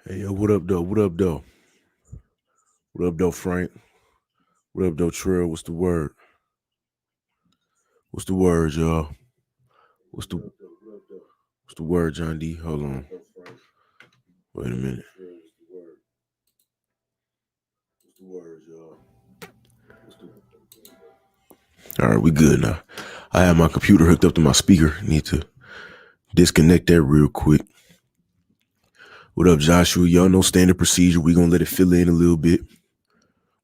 Hey, yo, what up, though? What up, though? What up, though, Frank? What up, though, Trill? What's the word? What's the word, y'all? What's the word, John D? Hold on. Wait a minute. What's the word, y'all? All right, we good now. I have my computer hooked up to my speaker. Need to disconnect that real quick. What up, Joshua? Y'all know standard procedure. We're going to let it fill in a little bit.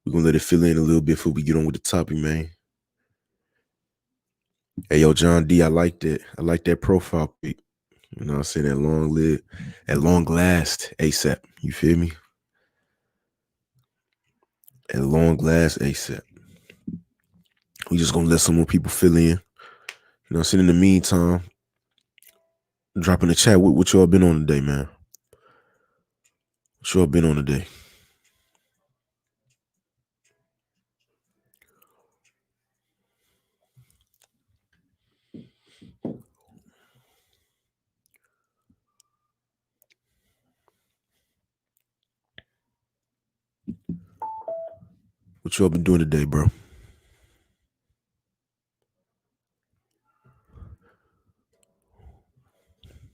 Before we get on with the topic, man. Hey, yo, John D, I like that. I like that profile pic. You know what I'm saying? At long last, ASAP. You feel me? At long last, ASAP. We just gonna let some more people fill in. You know what I'm saying? In the meantime, drop in the chat what y'all been on today, man. What y'all been on today? What y'all been doing today, bro?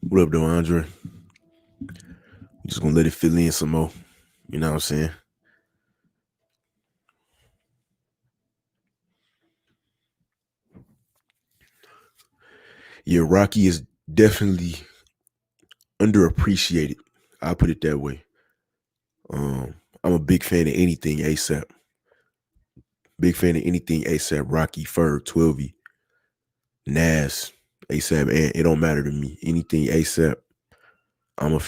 What up, though, Andre? We just gonna let it fill in some more. You know what I'm saying? Yeah, Rocky is definitely underappreciated. I'll put it that way. I'm a big fan of anything ASAP. Big fan of anything ASAP, Rocky, Ferg, 12 Nas, ASAP, and it don't matter to me. Anything ASAP, I'm a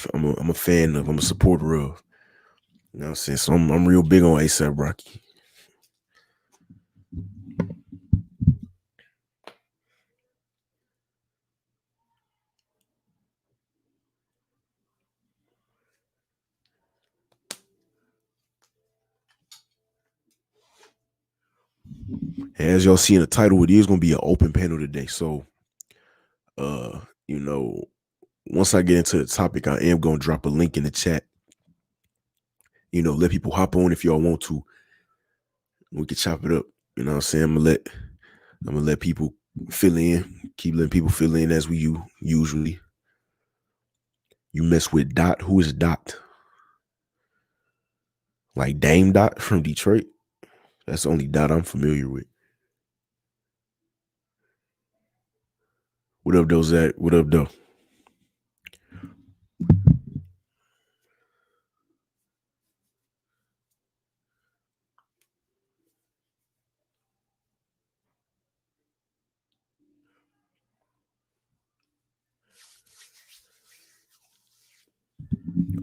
fan of. I'm a supporter of. You know what I'm saying? So I'm real big on ASAP Rocky. As y'all see in the title, it is gonna be an open panel today. So you know, once I get into the topic, I am gonna drop a link in the chat. You know, let people hop on if y'all want to. We can chop it up. You know what I'm saying? I'm gonna let people fill in. Keep letting people fill in as we usually. You mess with Dot. Who is Dot? Like Dame Dot from Detroit. That's the only Dot I'm familiar with. What up, though, Zach? What up, though?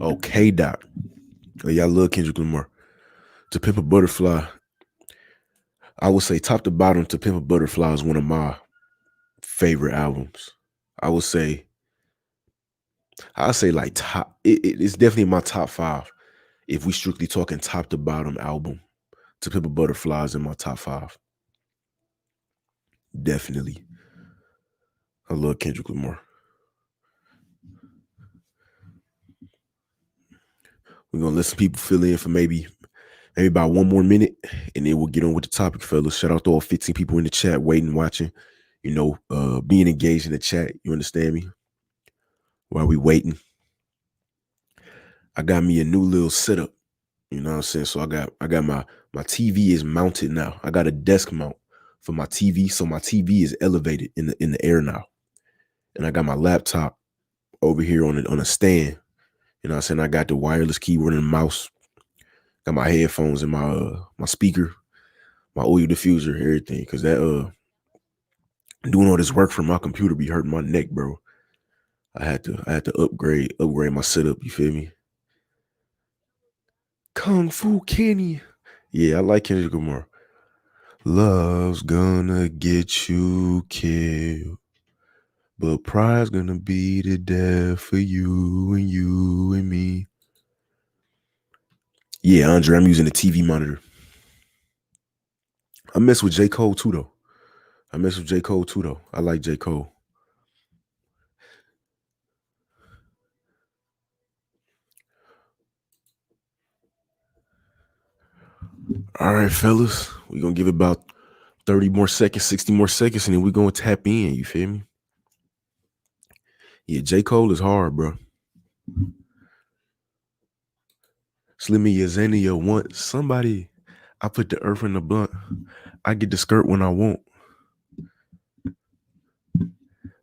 Okay, Dot. Oh, y'all love Kendrick Lamar. To Pimp a Butterfly, I would say top to bottom, To Pimp a Butterfly is one of my favorite albums. I would say, like top. It's definitely my top 5. If we strictly talking top to bottom album, To Pimp a Butterfly is in my top 5. Definitely, I love Kendrick Lamar. We're gonna let some people fill in for maybe about one more minute, and then we'll get on with the topic, fellas. Shout out to all 15 people in the chat waiting, watching. You know, being engaged in the chat. You understand me? While we waiting, I got me a new little setup. You know what I'm saying? So I got my TV is mounted now. I got a desk mount for my TV, so my TV is elevated in the air now. And I got my laptop over here on a stand. You know what I'm saying? I got the wireless keyboard and mouse. Got my headphones and my speaker, my oil diffuser, everything. Cause that doing all this work from my computer be hurting my neck, bro. I had to upgrade my setup. You feel me? Kung Fu Kenny. Yeah, I like Kendrick Lamar. Love's gonna get you killed, but pride's gonna be the death for you and me. Yeah, Andre, I'm using a TV monitor. I mess with J. Cole too, though. I like J. Cole. All right, fellas, we're gonna give it about 30 more seconds, 60 more seconds, and then we're gonna tap in. You feel me? Yeah, J. Cole is hard, bro. Slimmy Yazania want somebody. I put the earth in the blunt. I get the skirt when I want.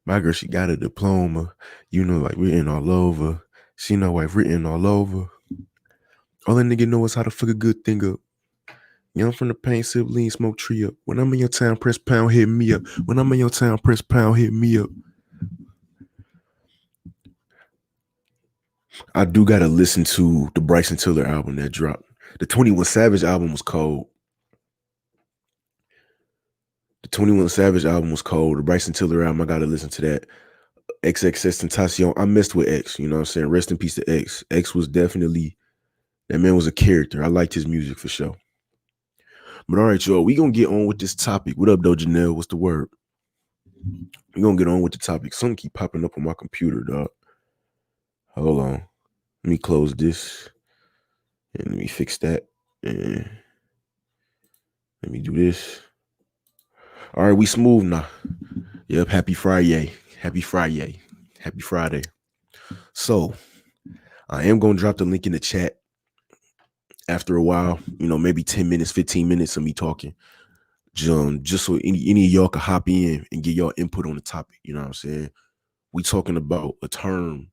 My girl, she got a diploma. You know, like written all over. She know wife written all over. All that nigga know is how to fuck a good thing up. Young from the paint, sip lean, smoke tree up. When I'm in your town, press pound, hit me up. When I'm in your town, press pound, hit me up. I do gotta listen to the Bryson Tiller album that dropped. The 21 Savage album was cold. The 21 Savage album was cold. The Bryson Tiller album, I gotta listen to that. XXXTentacion. I messed with X, you know what I'm saying? Rest in peace to X. X was definitely, that man was a character. I liked his music for sure. But all right, y'all, we gonna get on with this topic. What up, though, Janelle? What's the word? We gonna get on with the topic. Something keep popping up on my computer, dog. Hold on. Let me close this. And let me fix that. And let me do this. All right, we smooth now. Yep, happy Friday. Happy Friday. Happy Friday. So, I am going to drop the link in the chat after a while, you know, maybe 10 minutes, 15 minutes of me talking. Just so any of y'all can hop in and get y'all input on the topic. You know what I'm saying? We talking about a term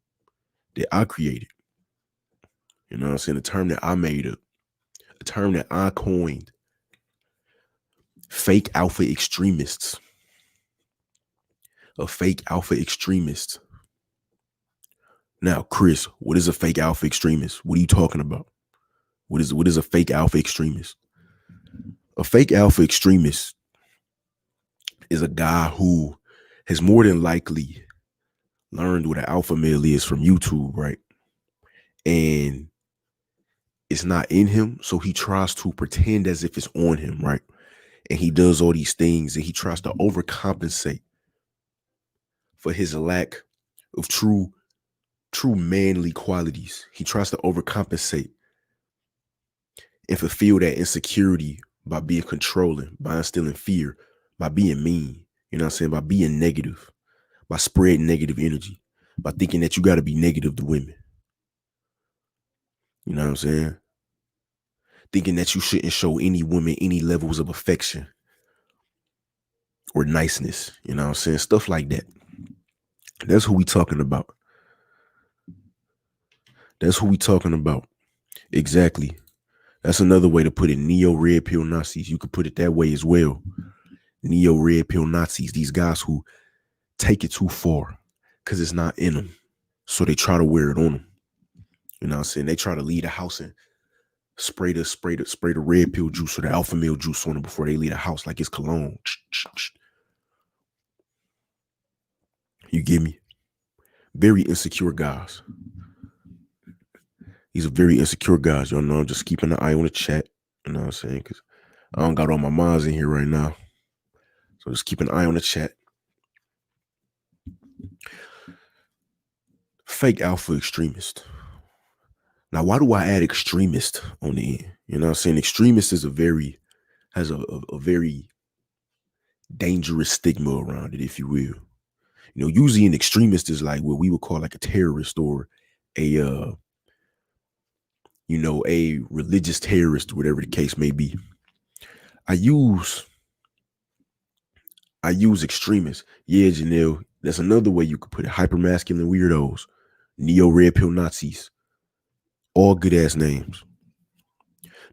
that I created. You know what I'm saying? A term that I made up. A term that I coined. Fake alpha extremists. A fake alpha extremist. Now, Chris, what is a fake alpha extremist? What are you talking about? What is a fake alpha extremist? A fake alpha extremist is a guy who has more than likely learned what an alpha male is from YouTube, right? And it's not in him, so he tries to pretend as if it's on him, right? And he does all these things and he tries to overcompensate for his lack of true manly qualities. He tries to overcompensate and fulfill that insecurity by being controlling, by instilling fear, by being mean, you know what I'm saying? By being negative, by spreading negative energy, by thinking that you got to be negative to women. You know what I'm saying? Thinking that you shouldn't show any woman any levels of affection or niceness. You know what I'm saying? Stuff like that. That's who we talking about. That's who we talking about. Exactly. That's another way to put it. Neo red pill Nazis. You could put it that way as well. Neo red pill Nazis. These guys who take it too far because it's not in them. So they try to wear it on them. You know what I'm saying? They try to leave the house and spray the red pill juice or the alpha male juice on them before they leave the house like it's cologne. You get me? Very insecure guys. These are very insecure guys. Y'all know I'm just keeping an eye on the chat. You know what I'm saying? Because I don't got all my minds in here right now. So just keep an eye on the chat. Fake alpha extremist. Now, why do I add extremist on the end? You know what I'm saying? Extremist is has a very dangerous stigma around it, if you will. You know, usually an extremist is like what we would call like a terrorist or a a religious terrorist, whatever the case may be. I use extremists. Yeah, Janelle, that's another way you could put it. Hypermasculine weirdos, neo red pill Nazis, all good ass names.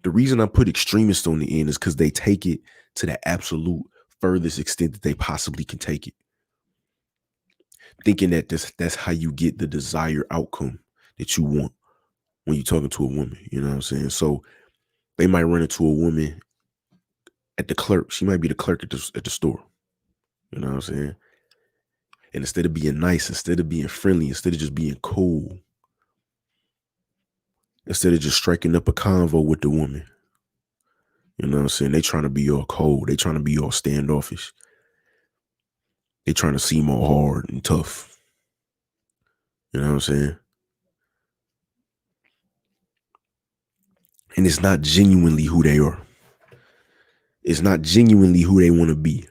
The reason I put extremists on the end is because they take it to the absolute furthest extent that they possibly can take it. Thinking that that's how you get the desired outcome that you want when you're talking to a woman. You know what I'm saying? So they might run into a woman at the clerk. She might be the clerk at the store. You know what I'm saying? And instead of being nice, instead of being friendly, instead of just being cool, instead of just striking up a convo with the woman, you know what I'm saying? They trying to be all cold. They trying to be all standoffish. They trying to seem all hard and tough. You know what I'm saying? And it's not genuinely who they are. It's not genuinely who they want to be.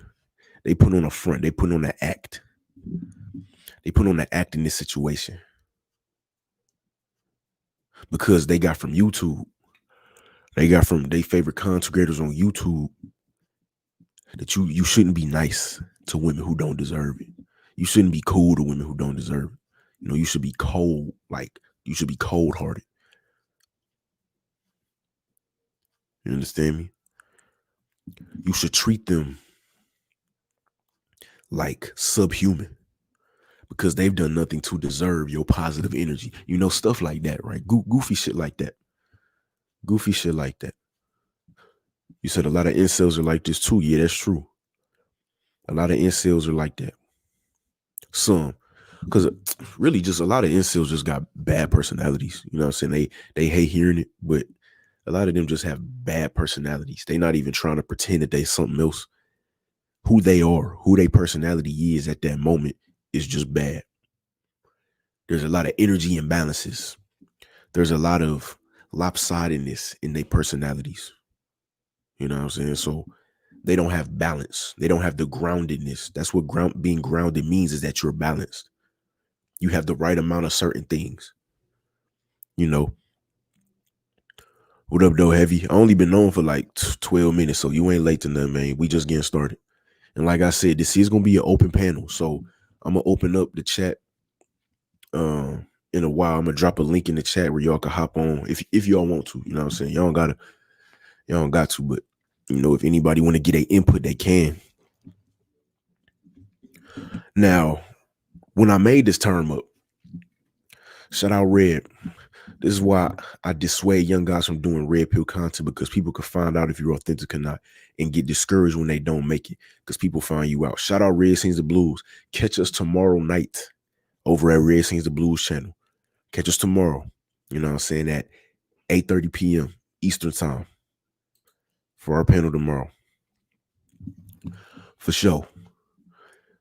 They put on a front. They put on an act. They put on an act in this situation because they got from YouTube. They got from their favorite content creators on YouTube that you shouldn't be nice to women who don't deserve it. You shouldn't be cool to women who don't deserve it. You know, you should be cold. Like, you should be cold hearted. You understand me? You should treat them like subhuman because they've done nothing to deserve your positive energy. You know, stuff like that, right? Goofy shit like that. Goofy shit like that. You said a lot of incels are like this too. Yeah, that's true. A lot of incels are like that. Some. Because really just a lot of incels just got bad personalities. You know what I'm saying? They hate hearing it, but a lot of them just have bad personalities. They're not even trying to pretend that they something else. Who they are, who their personality is at that moment is just bad. There's a lot of energy imbalances. There's a lot of lopsidedness in their personalities. You know what I'm saying? So they don't have balance. They don't have the groundedness. That's what being grounded means, is that you're balanced. You have the right amount of certain things. You know, what up, though, Heavy? I only been known for like 12 minutes, so you ain't late to nothing, man. We just getting started. And like I said, this is gonna be an open panel, so I'm gonna open up the chat. In a while, I'm gonna drop a link in the chat where y'all can hop on if y'all want to. You know what I'm saying? Y'all don't got to, but you know, if anybody want to get a input, they can. Now, when I made this term up, shout out Red. This is why I dissuade young guys from doing red pill content, because people can find out if you're authentic or not and get discouraged when they don't make it because people find you out. Shout out Red Sings the Blues. Catch us tomorrow night over at Red Sings the Blues channel. Catch us tomorrow, you know what I'm saying, at 8:30 p.m. Eastern time for our panel tomorrow. For sure.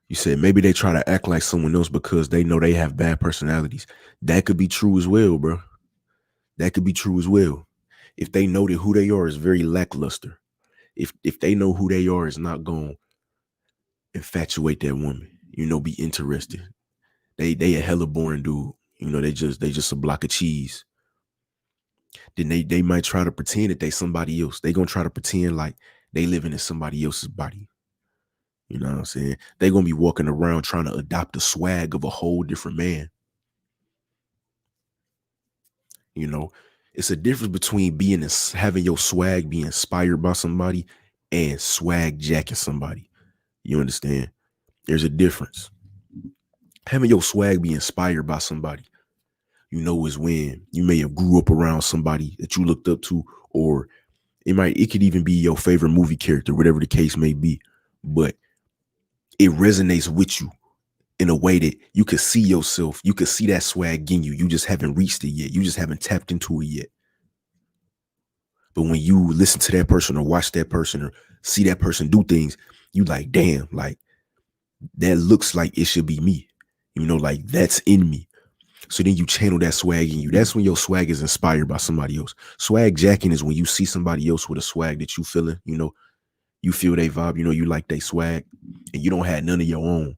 You said maybe they try to act like someone else because they know they have bad personalities. That could be true as well, bro. That could be true as well. If they know that who they are is very lackluster, if they know who they are is not going to infatuate that woman, you know, be interested. They a hella boring dude. You know, they just a block of cheese. Then they might try to pretend that they somebody else. They gonna try to pretend like they living in somebody else's body. You know what I'm saying? They gonna be walking around trying to adopt the swag of a whole different man. You know, it's a difference between having your swag be inspired by somebody and swag jacking somebody. You understand? There's a difference. Having your swag be inspired by somebody, you know, is when you may have grew up around somebody that you looked up to, or it could even be your favorite movie character, whatever the case may be, but it resonates with you in a way that you could see yourself, you could see that swag in you. You just haven't reached it yet. You just haven't tapped into it yet. But when you listen to that person or watch that person or see that person do things, you like, damn, like that looks like it should be me. You know, like that's in me. So then you channel that swag in you. That's when your swag is inspired by somebody else. Swag jacking is when you see somebody else with a swag that you feeling, you know, you feel they vibe, you know, you like they swag and you don't have none of your own.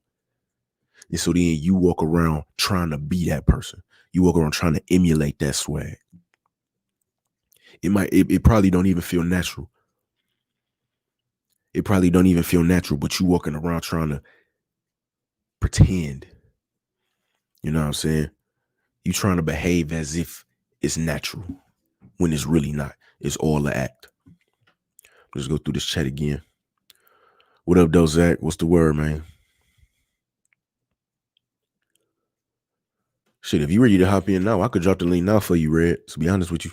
And so then you walk around trying to be that person. You walk around trying to emulate that swag. It probably don't even feel natural. It probably don't even feel natural, but you walking around trying to pretend. You know what I'm saying? You trying to behave as if it's natural when it's really not. It's all an act. Let's go through this chat again. What up, though, Zach? What's the word, man? Shit, if you ready to hop in now, I could drop the link now for you, Red. To be honest with you.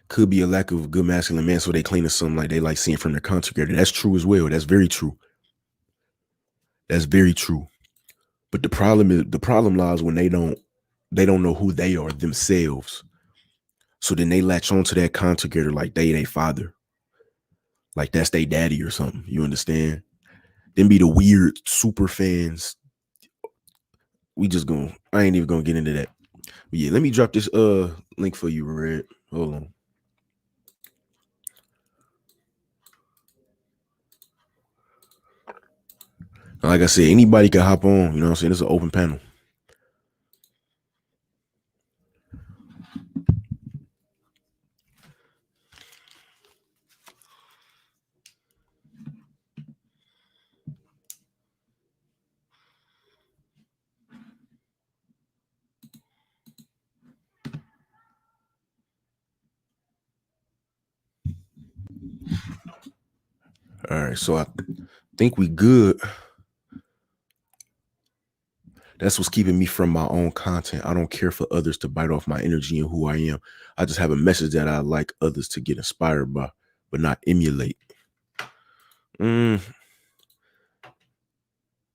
Could be a lack of good masculine men, so they clean or something like they like seeing from their content creator. That's true as well. That's very true. That's very true. But the problem lies when they don't know who they are themselves. So then they latch on to that content creator like they father. Like that's their daddy or something. You understand? Then be the weird super fans. I ain't even gonna get into that. But yeah, let me drop this link for you, Red. Hold on. Like I said, anybody can hop on. You know what I'm saying? It's an open panel. All right, so I think we good. That's what's keeping me from my own content. I don't care for others to bite off my energy and who I am. I just have a message that I like others to get inspired by, but not emulate. Mm,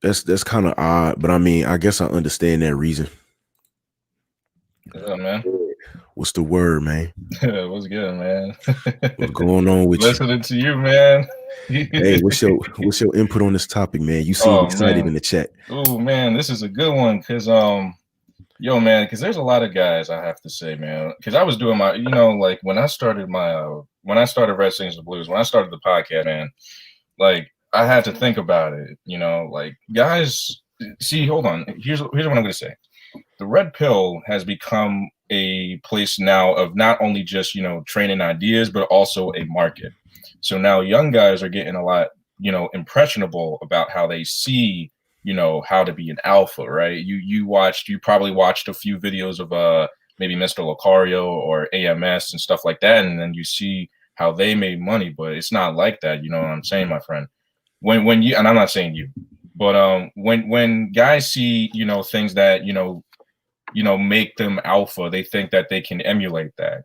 that's kind of odd, but I mean, I guess I understand that reason. What's up, man? What's the word, man? What's good, man? What's going on with you? Listening to you, man. Hey, what's your input on this topic, man? You seem Oh excited man. in the chat. Oh man, this is a good one because yo man, because there's a lot of guys I have to say, man. Because I was doing my, like when I started when I started Red Sings and Blues, when I started the podcast, man, like I had to think about it, like guys. See, hold on. Here's what I'm gonna say. The red pill has become a place now of not only just training ideas but also a market. So now young guys are getting a lot impressionable about how they see how to be an alpha, right? You probably watched a few videos of maybe Mr. Lucario or AMS and stuff like that, and then you see how they made money. But it's not like that, you know what I'm saying, my friend? When you, and I'm not saying you, but when guys see things that make them alpha, they think that they can emulate that.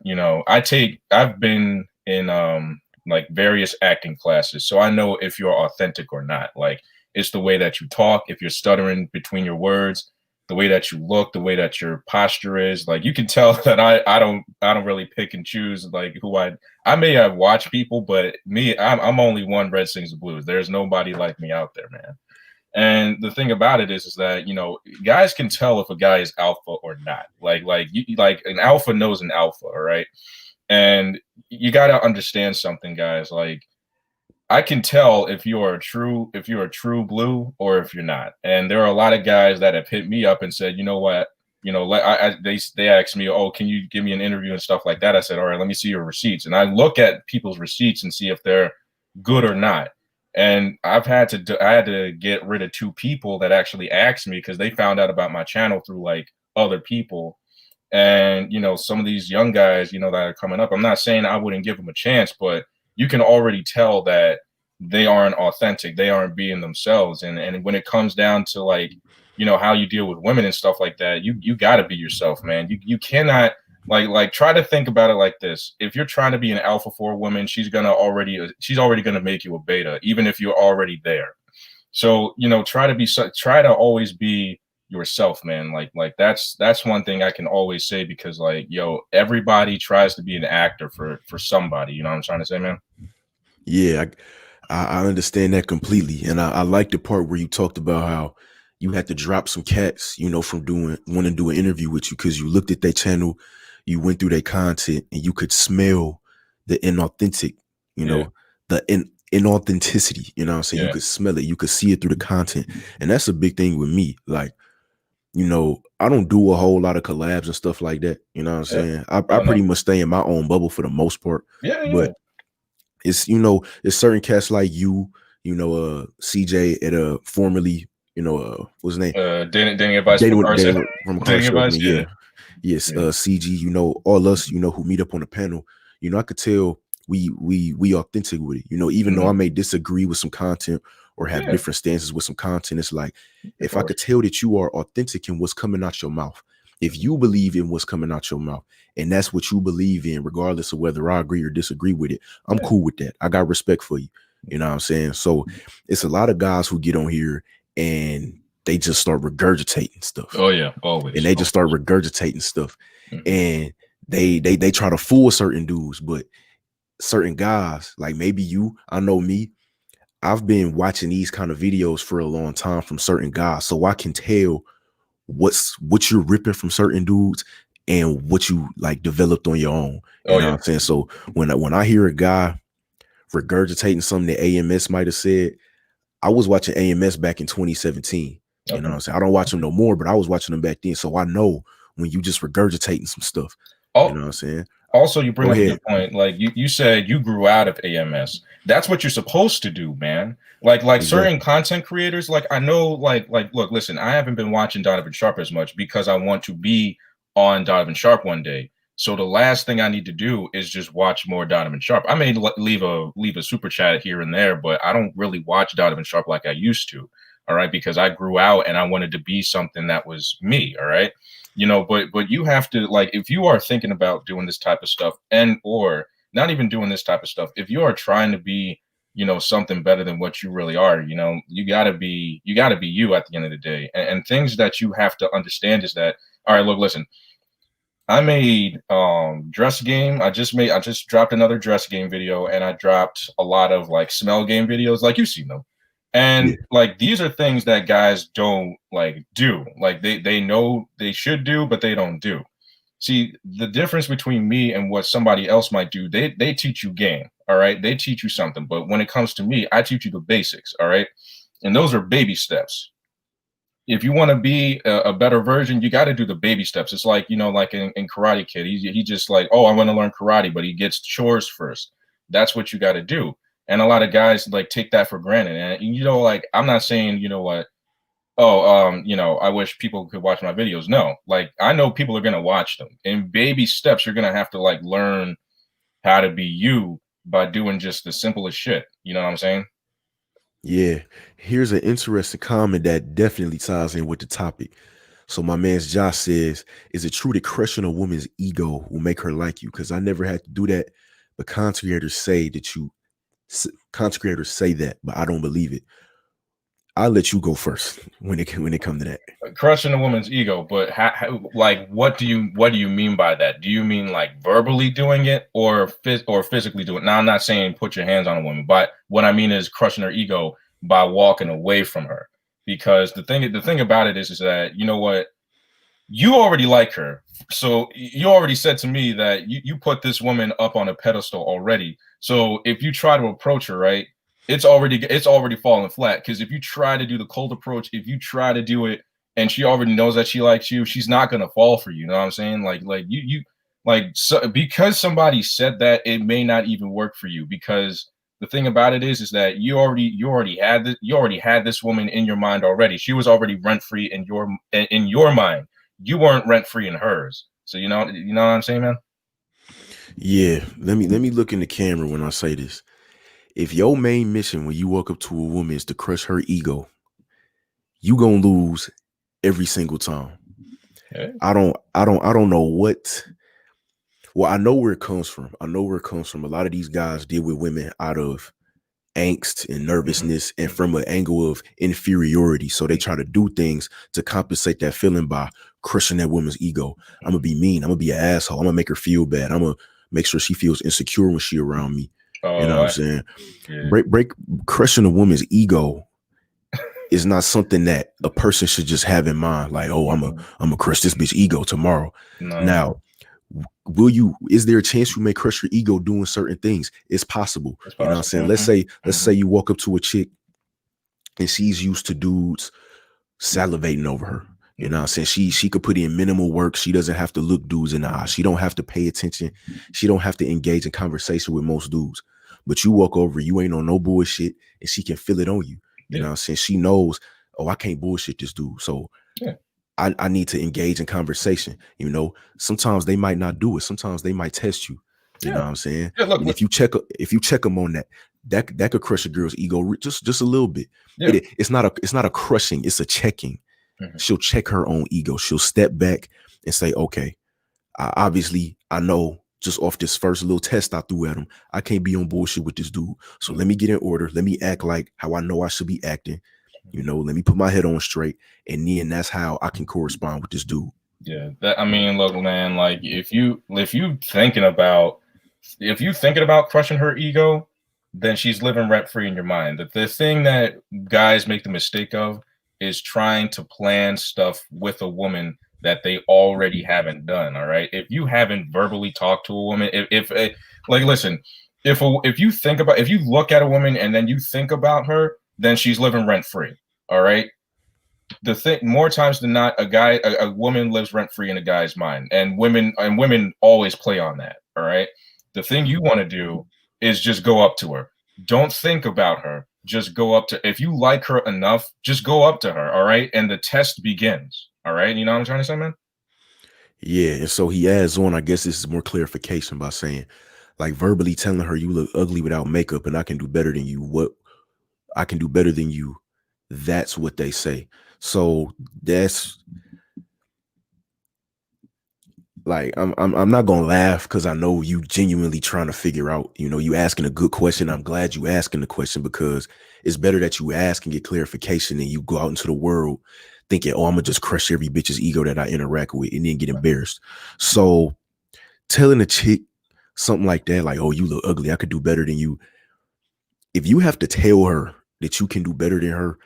I've been in like various acting classes, so I know if you're authentic or not. Like, it's the way that you talk, if you're stuttering between your words, the way that you look, the way that your posture is. Like, you can tell that I don't really pick and choose like who I may have watched people, but me, I'm only one Red Sings Blues. There's nobody like me out there, man. And the thing about it is that guys can tell if a guy is alpha or not. Like an alpha knows an alpha, all right. And you got to understand something, guys. Like, I can tell if you're a true blue or if you're not. And there are a lot of guys that have hit me up and said, you know what, they asked me, oh, can you give me an interview and stuff like that? I said, all right, let me see your receipts. And I look at people's receipts and see if they're good or not. And I had to get rid of two people that actually asked me because they found out about my channel through like other people. And some of these young guys that are coming up, I'm not saying I wouldn't give them a chance, but you can already tell that they aren't authentic, they aren't being themselves. And when it comes down to like how you deal with women and stuff like that, you got to be yourself, man. You cannot like try to think about it like this. If you're trying to be an alpha for a woman, she's already gonna make you a beta, even if you're already there. So try to always be yourself, man. Like that's one thing I can always say, because like, everybody tries to be an actor for somebody. You know what I'm trying to say, man? Yeah, I understand that completely, and I like the part where you talked about how you had to drop some cats, from want to do an interview with you because you looked at their channel, you went through their content, and you could smell the inauthentic, you Yeah, know, the inauthenticity. You know what I'm saying? You yeah, could smell it, you could see it through the content, and that's a big thing with me. Like, I don't do a whole lot of collabs and stuff like that. You know what I'm yeah. saying? I Oh no, pretty much stay in my own bubble for the most part, yeah, yeah. but it's certain cats like CJ at formerly, what's his name? Dating advice from a car Dating salesman. from a car Dating advice, salesman, yeah, yeah. Yes, yeah. CG, all us, who meet up on the panel, I could tell we authentic with it. Even though Hmm. I may disagree with some content or have Yeah, different stances with some content, it's like of if I course. could tell that you are authentic in what's coming out your mouth, if you believe in what's coming out your mouth, and that's what you believe in, regardless of whether I agree or disagree with it, I'm Yeah, cool with that. I got respect for you. You know what I'm saying? So it's a lot of guys who get on here and they just start regurgitating stuff, oh yeah, and always, they just always. start regurgitating stuff, Hmm. and they try to fool certain dudes, but certain guys, like maybe you, I know me, I've been watching these kind of videos for a long time from certain guys, so I can tell what you're ripping from certain dudes and what you like developed on your own. You Oh know what yeah, I'm saying? So when I hear a guy regurgitating something that AMS might have said, I was watching AMS back in 2017. You know what Okay. I'm saying? I don't watch them no more, but I was watching them back then. So I know when you just regurgitating some stuff. You Oh, know what I'm saying? also, you bring Go up a good ahead. point. Like you said you grew out of AMS. That's what you're supposed to do, man. Like certain Exactly. content creators, like I know, look, listen, I haven't been watching Donovan Sharp as much because I want to be on Donovan Sharp one day. So the last thing I need to do is just watch more Donovan Sharp. I may leave a super chat here and there, but I don't really watch Donovan Sharp like I used to. All right, because I grew out and I wanted to be something that was me. All right, but you have to, like, if you are thinking about doing this type of stuff, and or not even doing this type of stuff, if you are trying to be something better than what you really are, you got to be you at the end of the day. And things that you have to understand is that, all right, look, listen, I made dress game. I just dropped another dress game video, and I dropped a lot of like smell game videos, like you've seen them. Yeah. And like these are things that guys don't like do. Like they know they should do, but they don't do. See, the difference between me and what somebody else might do, they teach you game, all right? They teach you something. But when it comes to me, I teach you the basics, all right? And those are baby steps. If you want to be a better version, you got to do the baby steps. It's like, like in Karate Kid, he just like, oh, I want to learn karate, but he gets chores first. That's what you got to do. And a lot of guys like take that for granted. And like, I'm not saying, what, oh, I wish people could watch my videos. No, like I know people are gonna watch them. In baby steps, you're gonna have to like learn how to be you by doing just the simplest shit. You know what I'm saying? Yeah. Here's an interesting comment that definitely ties in with the topic. So my man's Josh says, "Is it true that crushing a woman's ego will make her like you?" Because I never had to do that, but content creators say that content creators say that, but I don't believe it. I'll let you go first when it come to that. Crushing a woman's ego, but like, what do you mean by that? Do you mean like verbally doing it, or physically doing it? Now, I'm not saying put your hands on a woman, but what I mean is crushing her ego by walking away from her. Because the thing about it is that, you know what, you already like her. So you already said to me that you put this woman up on a pedestal already. So if you try to approach her, right, it's already falling flat. Because if you try to do the cold approach, if you try to do it and she already knows that she likes you, she's not gonna fall for you. You know what I'm saying? Like you like, so because somebody said that, it may not even work for you. Because the thing about it is that you already had this woman in your mind already. She was already rent free in your mind. You weren't rent free in hers. So you know what I'm saying, man? Yeah, let me look in the camera when I say this. If your main mission when you walk up to a woman is to crush her ego, you gonna lose every single time. Yeah. I don't know what. Well, I know where it comes from. I know where it comes from. A lot of these guys deal with women out of angst and Hmm. nervousness and Hmm. from an angle of inferiority. So they try Hmm. to do things to compensate that feeling by crushing that woman's ego. I'm gonna Hmm. be mean. I'm gonna be an asshole. I'm gonna make her feel bad. I'm gonna make sure she feels insecure when she around me. You know Oh, what I'm saying? yeah. Break crushing a woman's ego is not something that a person should just have in mind. Like, oh, Mhm. I'm gonna crush this bitch ego tomorrow. No, Now, will you? Is there a chance you may crush your ego doing certain things? It's possible. it's You know what I'm saying? possible. Let's say Hmm. you walk up to a chick and she's used to dudes salivating over her. You know what I'm saying? She could put in minimal work. She doesn't have to look dudes in the eye. She don't have to pay attention. She don't have to engage in conversation with most dudes. But you walk over, you ain't on no bullshit, and she can feel it on you. You know Yeah, what I'm saying? She knows, oh, I can't bullshit this dude. So yeah, I need to engage in conversation. Sometimes they might not do it. Sometimes they might test you. You know yeah, what I'm saying? yeah. Look, And look, if you check them on that, that could crush a girl's ego just a little bit. yeah. It's not a crushing. It's a checking. Mhm. She'll check her own ego. She'll step back and say, okay, I know just off this first little test I threw at him, I can't be on bullshit with this dude. So let me get in order. Let me act like how I know I should be acting. Let me put my head on straight. And then that's how I can correspond with this dude. Yeah, that, I mean, look, man. Like, if you thinking about crushing her ego, then she's living rent free in your mind. The thing that guys make the mistake of is trying to plan stuff with a woman that they already haven't done. All right, if you haven't verbally talked to a woman, if like, listen, if you look at a woman and then you think about her, then she's living rent free. All right. The thing, more times than not, a woman lives rent free in a guy's mind, and women always play on that. All right. The thing you want to do is just go up to her. Don't think about her. Just go up to, if you like her enough, just go up to her. All right. And the test begins. All right. You know what I'm trying to say, man? Yeah, and so he adds on, I guess this is more clarification by saying, like verbally telling her you look ugly without makeup and I can do better than you. What I can do better than you. That's what they say. So that's like I'm not gonna laugh because I know you genuinely trying to figure out, you asking a good question. I'm glad you asking the question because it's better that you ask and get clarification than you go out into the world thinking, oh, I'm gonna just crush every bitch's ego that I interact with and then get embarrassed. So telling a chick something like that, like, oh, you look ugly, I could do better than you. If you have to tell her that you can do better than her,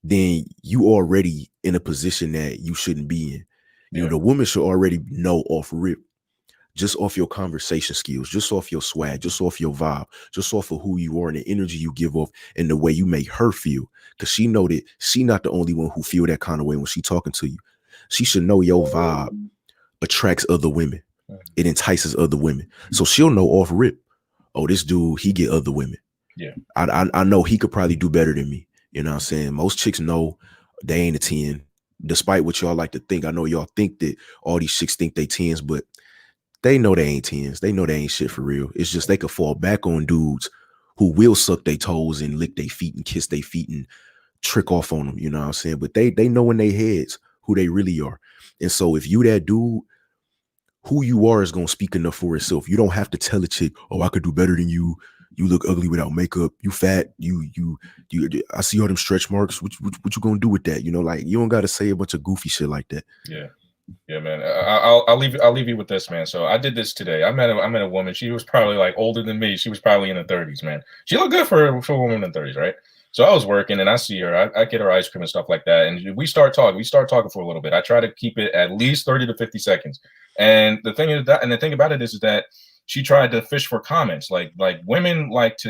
then you already in a position that you shouldn't be in. Yeah. The woman should already know off rip, just off your conversation skills, just off your swag, just off your vibe, just off of who you are and the energy you give off and the way you make her feel. Because she know that she not the only one who feel that kind of way when she talking to you. She should know your vibe attracts other women. It entices other women. So she'll know off rip, oh, this dude, he get other women. Yeah. I know he could probably do better than me. You know what I'm saying? Most chicks know they ain't a 10, despite what y'all like to think. I know y'all think that all these chicks think they 10s, but they know they ain't 10s. They know they ain't shit for real. It's just they could fall back on dudes who will suck their toes and lick their feet and kiss their feet and trick off on them. You know what I'm saying? But they know in their heads who they really are. And so if you that dude, who you are is going to speak enough for itself. You don't have to tell a chick, oh, I could do better than you. You look ugly without makeup. You fat. You. I see all them stretch marks. What you gonna do with that? Like you don't got to say a bunch of goofy shit like that. Yeah. Yeah, man. I'll leave you with this, man. So I did this today. I met a woman. She was probably like older than me. She was probably in the 30s, man. She looked good for a woman in the 30s, right? So I was working and I see her. I get her ice cream and stuff like that. And we start talking. We start talking for a little bit. I try to keep it at least 30 to 50 seconds. And the thing about it is that she tried to fish for comments. Like women want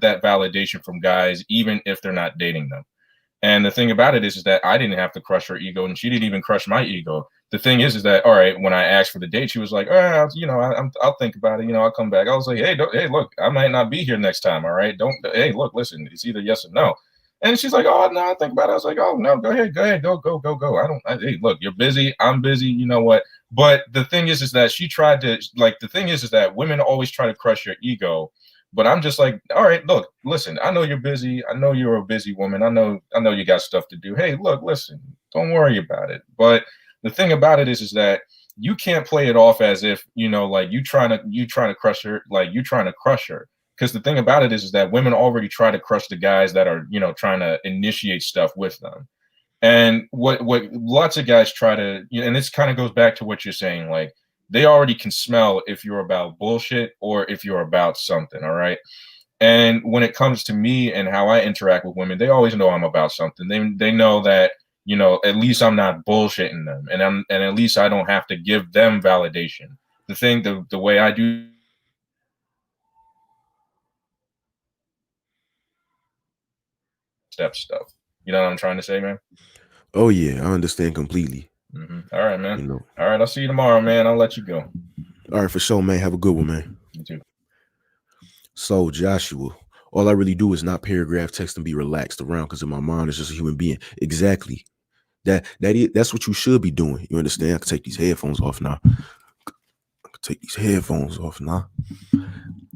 that validation from guys, even if they're not dating them. And the thing about it is that I didn't have to crush her ego, and she didn't even crush my ego. The thing is that all right, when I asked for the date, she was like, "Oh, I'll think about it. I'll come back." I was like, "Hey, hey, look, I might not be here next time. All right, don't. Hey, look, listen, it's either yes or no." And she's like, "Oh no, I think about it." I was like, "Oh no, go ahead, go. Hey, look, you're busy. I'm busy. You know what?" But the thing is that she tried to like. The thing is that women always try to crush your ego, but I'm just like, all right, look, listen, I know you're busy. I know you're a busy woman. I know you got stuff to do. Hey, look, listen, don't worry about it. But the thing about it is that you can't play it off as if, like you trying to crush her, like you trying to crush her. Because the thing about it is that women already try to crush the guys that are, trying to initiate stuff with them. And what lots of guys try to, and this kind of goes back to what you're saying, like they already can smell if you're about bullshit or if you're about something. All right. And when it comes to me and how I interact with women, they always know I'm about something. They know that, at least I'm not bullshitting them, and at least I don't have to give them validation. The way I do stuff. You know what I'm trying to say, man? Oh yeah, I understand completely. All right, man. You know. All right, I'll see you tomorrow, man. I'll let you go. All right, for sure, man. Have a good one, man. You too. So Joshua, all I really do is not paragraph text and be relaxed around because in my mind it's just a human being. Exactly. That's what you should be doing. You understand? I can take these headphones off now.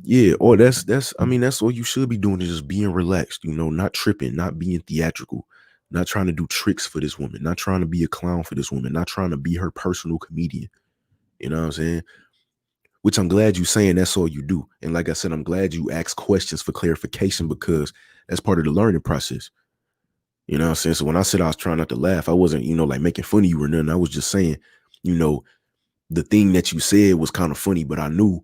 Yeah, or that's all you should be doing is just being relaxed, not tripping, not being theatrical, not trying to do tricks for this woman, not trying to be a clown for this woman, not trying to be her personal comedian. You know what I'm saying? Which I'm glad you saying that's all you do. And like I said, I'm glad you ask questions for clarification because that's part of the learning process. You know what I'm saying? So when I said I was trying not to laugh, I wasn't, like making fun of you or nothing. I was just saying, the thing that you said was kind of funny, but I knew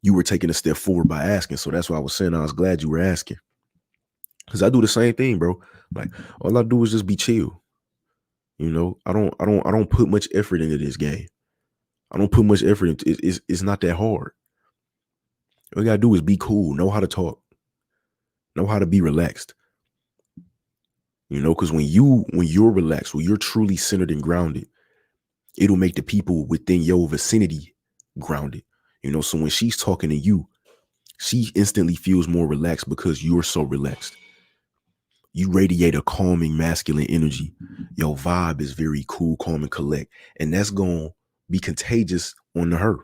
you were taking a step forward by asking. So that's why I was saying I was glad you were asking. Cause I do the same thing, bro. Like all I do is just be chill. I don't put much effort into this game. I don't put much effort into it. It's not that hard. All you gotta do is be cool, know how to talk, know how to be relaxed. You know, because when you're relaxed, when you're truly centered and grounded, it'll make the people within your vicinity grounded. You know, so when she's talking to you, she instantly feels more relaxed because you're so relaxed. You radiate a calming masculine energy. Your vibe is very cool, calm, and collect. And that's gonna be contagious on her.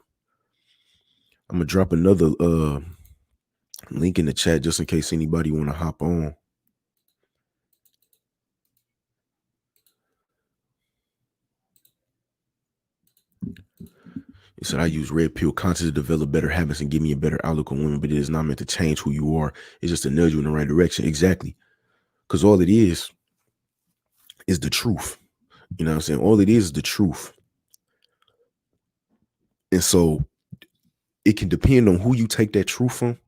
I'm gonna drop another link in the chat just in case anybody wanna hop on. It said I use red pill content to develop better habits and give me a better outlook on women, but it is not meant to change who you are. It's just to nudge you in the right direction. Exactly. Because all it is the truth. You know what I'm saying? All it is the truth. And so it can depend on who you take that truth from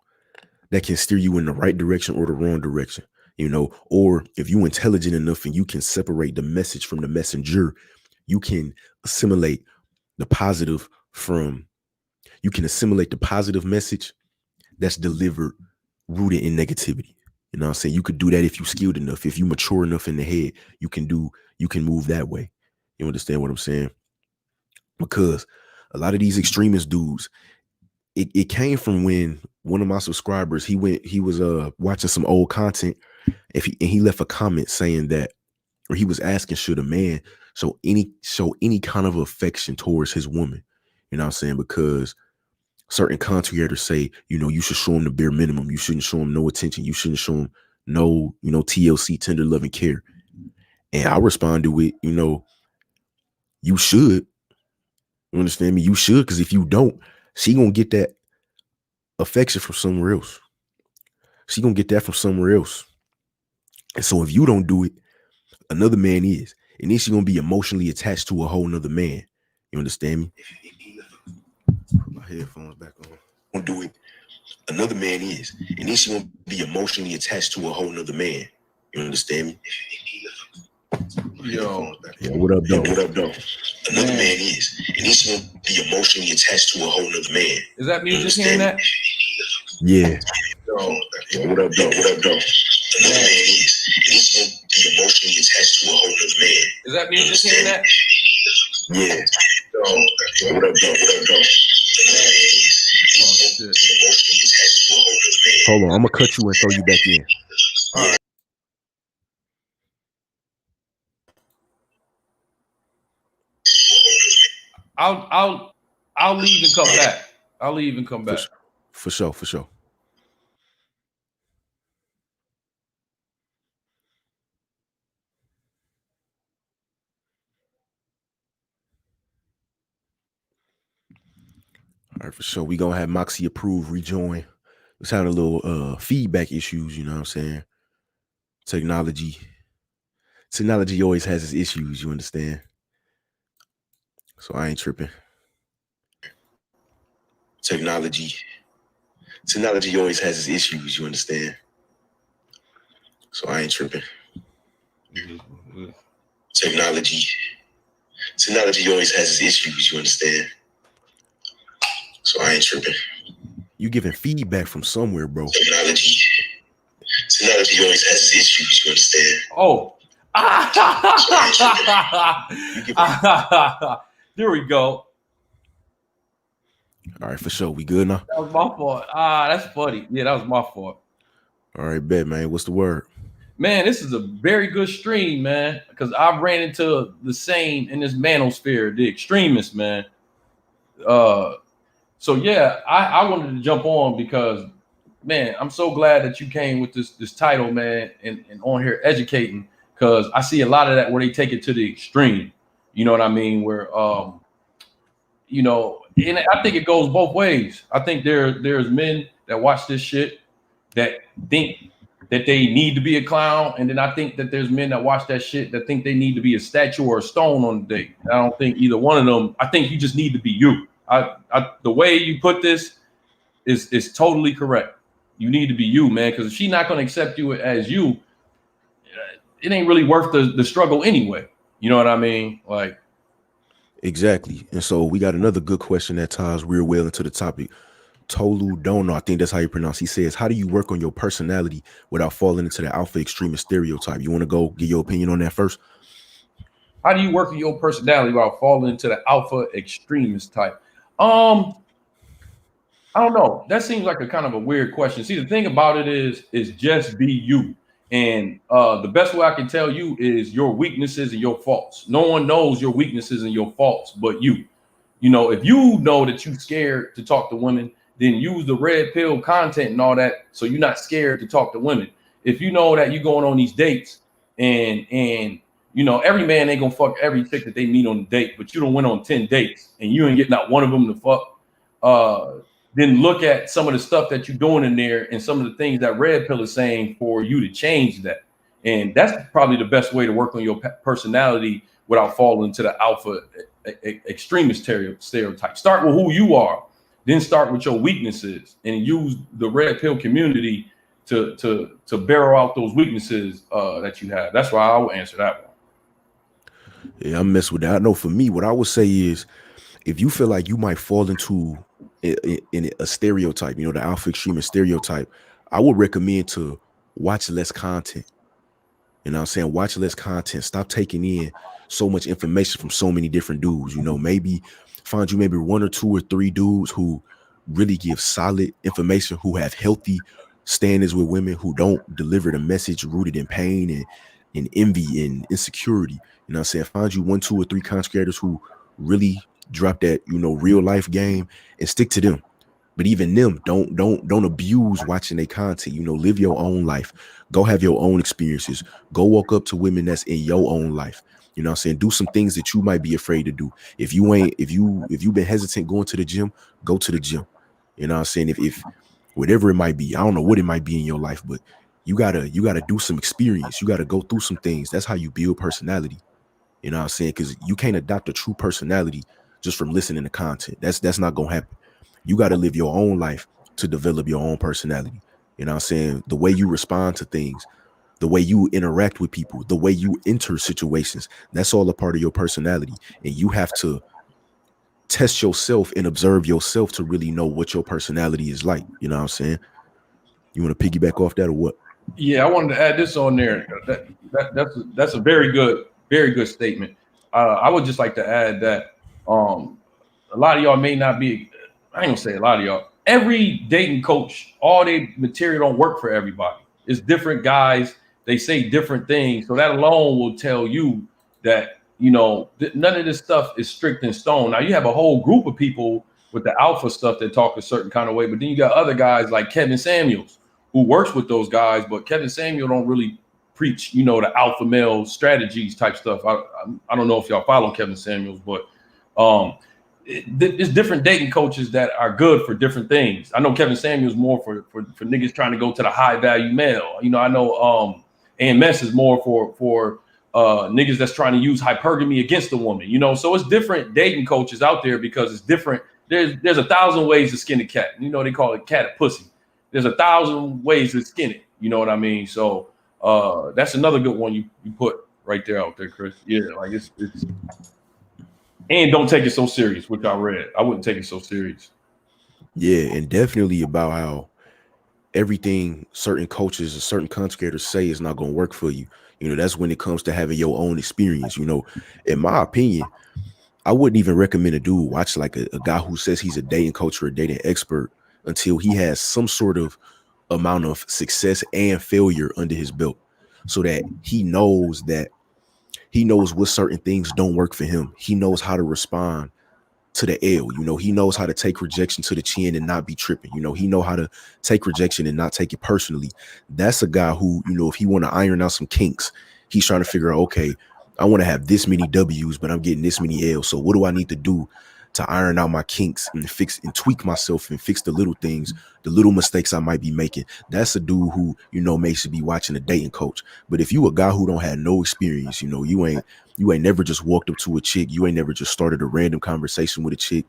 that can steer you in the right direction or the wrong direction, you know, or if you're intelligent enough and you can separate the message from the messenger, you can assimilate the positive from, you can assimilate the positive message that's delivered rooted in negativity. You know what I'm saying? You could do that if you skilled enough. If you mature enough in the head, you can move that way. You understand what I'm saying? Because a lot of these extremist dudes, it came from when one of my subscribers, he was watching some old content, and he left a comment saying that, or he was asking, should a man show any kind of affection towards his woman? You know what I'm saying? Because certain content creators say, you know, you should show him the bare minimum. You shouldn't show him no attention. You shouldn't show him no, you know, TLC, tender love and care. And I responded with, you know, you should. You understand me? You should, because if you don't, she gonna get that affection from somewhere else. She gonna get that from somewhere else. And so if you don't do it, another man is. And then she gonna be emotionally attached to a whole nother man. You understand me? Put my headphones back on. Don't do it. Another man is. And then she gonna be emotionally attached to a whole nother man. You understand me? Yo, what up, though? What up, though? Another man is. And then she gonna be emotionally attached to a whole nother man. Is that me just hearing that? Yeah. What up, though? What up, though? Another man is. And then she gonna be emotionally attached to a whole nother man. Is that me just hearing that? Yeah. What up, though? What up, though? Oh, shit. Hold on, I'm gonna cut you and throw you back in. All right. I'll leave and come back. I'll leave and come back. For sure, for sure. All right, for sure. We gonna have Moxie approved rejoin. It's having a little feedback issues, you know what I'm saying? Technology always has its issues, you understand? So I ain't tripping. Technology always has its issues, you understand? So I ain't tripping. Technology always has its issues, you understand? So I ain't tripping. You giving feedback from somewhere, bro. Technology always has its issues, you understand? Oh. There we go. All right, for sure. We good now? That was my fault. That's funny. Yeah, that was my fault. All right, bet, man. What's the word? Man, this is a very good stream, man, because I ran into the same in this manosphere, the extremists, man. So yeah, I wanted to jump on because, man, I'm so glad that you came with this title, man, and on here educating, because I see a lot of that where they take it to the extreme. You know what I mean? Where you know, and I think it goes both ways. I think there's men that watch this shit that think that they need to be a clown, and then I think that there's men that watch that shit that think they need to be a statue or a stone on the day. I don't think either one of them. I think you just need to be you. The way you put this is totally correct. You need to be you, man, because if she's not going to accept you as you, it ain't really worth the struggle anyway. You know what I mean? Like, exactly. And so we got another good question that ties real well into the topic. Tolu Dono, I think that's how you pronounce. He says, "How do you work on your personality without falling into the alpha extremist stereotype?" You want to go get your opinion on that first? How do you work on your personality without falling into the alpha extremist type? Um, I don't know. That seems like a kind of a weird question. See, the thing about it is just be you. And the best way I can tell you is your weaknesses and your faults. No one knows your weaknesses and your faults but you. You know, if you know that you're scared to talk to women, then use the red pill content and all that so you're not scared to talk to women. If you know that you're going on these dates and you know every man ain't gonna fuck every chick that they meet on the date, but you don't went on 10 dates and you ain't get not one of them to fuck. Uh, then look at some of the stuff that you're doing in there and some of the things that red pill is saying for you to change that. And that's probably the best way to work on your personality without falling into the alpha extremist stereotype. Start with who you are, then start with your weaknesses, and use the red pill community to barrel out those weaknesses that you have. That's why I would answer that one. Yeah, I mess with that. I know for me, what I would say is, if you feel like you might fall into in a stereotype, the alpha extremist stereotype, I would recommend to watch less content. You know what I'm saying? Watch less content. Stop taking in so much information from so many different dudes. Maybe find you maybe one or two or three dudes who really give solid information, who have healthy standards with women, who don't deliver the message rooted in pain and envy and insecurity. You know what I'm saying? Find you one, two, or three content creators who really drop that, real life game, and stick to them. But even them, don't abuse watching their content. Live your own life. Go have your own experiences. Go walk up to women that's in your own life. You know what I'm saying? Do some things that you might be afraid to do. If you've been hesitant going to the gym, go to the gym. You know what I'm saying? If whatever it might be, I don't know what it might be in your life, but you gotta do some experience. You gotta go through some things. That's how you build personality. You know what I'm saying? Because you can't adopt a true personality just from listening to content. That's not gonna happen. You got to live your own life to develop your own personality. You know what I'm saying? The way you respond to things, the way you interact with people, the way you enter situations, that's all a part of your personality. And you have to test yourself and observe yourself to really know what your personality is like. You know what I'm saying? You want to piggyback off that or what? Yeah, I wanted to add this on there. That's a very good statement. I would just like to add that a lot of y'all may not be. I ain't gonna say a lot of y'all. Every dating coach, all their material don't work for everybody. It's different guys. They say different things. So that alone will tell you that, none of this stuff is strict in stone. Now you have a whole group of people with the alpha stuff that talk a certain kind of way, but then you got other guys like Kevin Samuels who works with those guys, but Kevin Samuel don't really preach, the alpha male strategies type stuff. I don't know if y'all follow Kevin Samuels, but there's different dating coaches that are good for different things. I know Kevin Samuels more for niggas trying to go to the high value male. I know AMS is more for niggas that's trying to use hypergamy against the woman. So it's different dating coaches out there because it's different. There's 1,000 ways to skin a cat. They call it cat at pussy. There's 1,000 ways to skin it. You know what I mean? So that's another good one you put right there out there, Chris. Yeah, like it's. And don't take it so serious, which I read. I wouldn't take it so serious. Yeah, and definitely about how everything certain coaches or certain content creators say is not going to work for you. That's when it comes to having your own experience. In my opinion, I wouldn't even recommend a dude watch like a guy who says he's a dating coach or a dating expert until he has some sort of amount of success and failure under his belt, so that he knows what certain things don't work for him. He knows how to respond to the L. He knows how to take rejection to the chin and not be tripping. He know how to take rejection and not take it personally. That's a guy who, if he want to iron out some kinks, he's trying to figure out, okay, I want to have this many W's, but I'm getting this many L's. So what do I need to do to iron out my kinks and fix and tweak myself and fix the little things, the little mistakes I might be making? That's a dude who, may should be watching a dating coach. But if you a guy who don't have no experience, you ain't never just walked up to a chick, you ain't never just started a random conversation with a chick,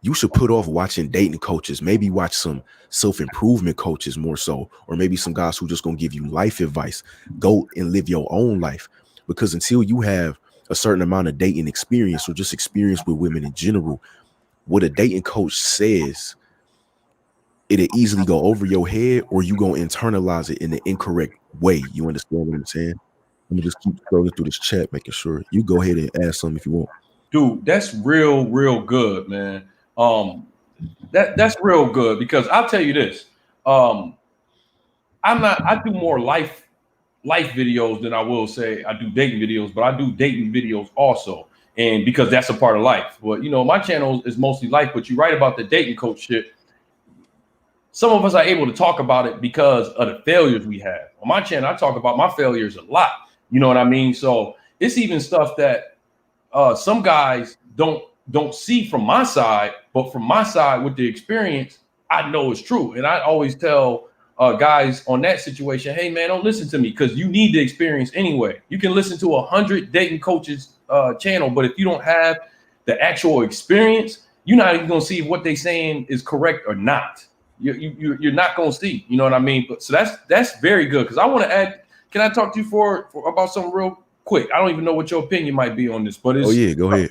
you should put off watching dating coaches. Maybe watch some self-improvement coaches more so, or maybe some guys who just gonna give you life advice. Go and live your own life, because until you have a certain amount of dating experience or just experience with women in general, what a dating coach says it'll easily go over your head, or you gonna internalize it in the incorrect way. You understand what I'm saying? Let me just keep scrolling through this chat, making sure. You go ahead and ask something if you want. Dude, that's real good, man. That's real good because I'll tell you this. I do more life videos than I will say I do dating videos, but I do dating videos also. And because that's a part of life. But you know, my channel is mostly life, but you're right about the dating coach shit. Some of us are able to talk about it because of the failures we have. On my channel, I talk about my failures a lot. You know what I mean? So it's even stuff that some guys don't see from my side, but from my side with the experience, I know it's true. And I always tell guys on that situation, hey man, don't listen to me because you need the experience anyway. You can listen to 100 dating coaches channel, but if you don't have the actual experience, you're not even gonna see if what they saying is correct or not. You're not gonna see. You know what I mean? But so that's very good because I want to add. Can I talk to you for about something real quick? I don't even know what your opinion might be on this, but it's, Oh yeah, go ahead.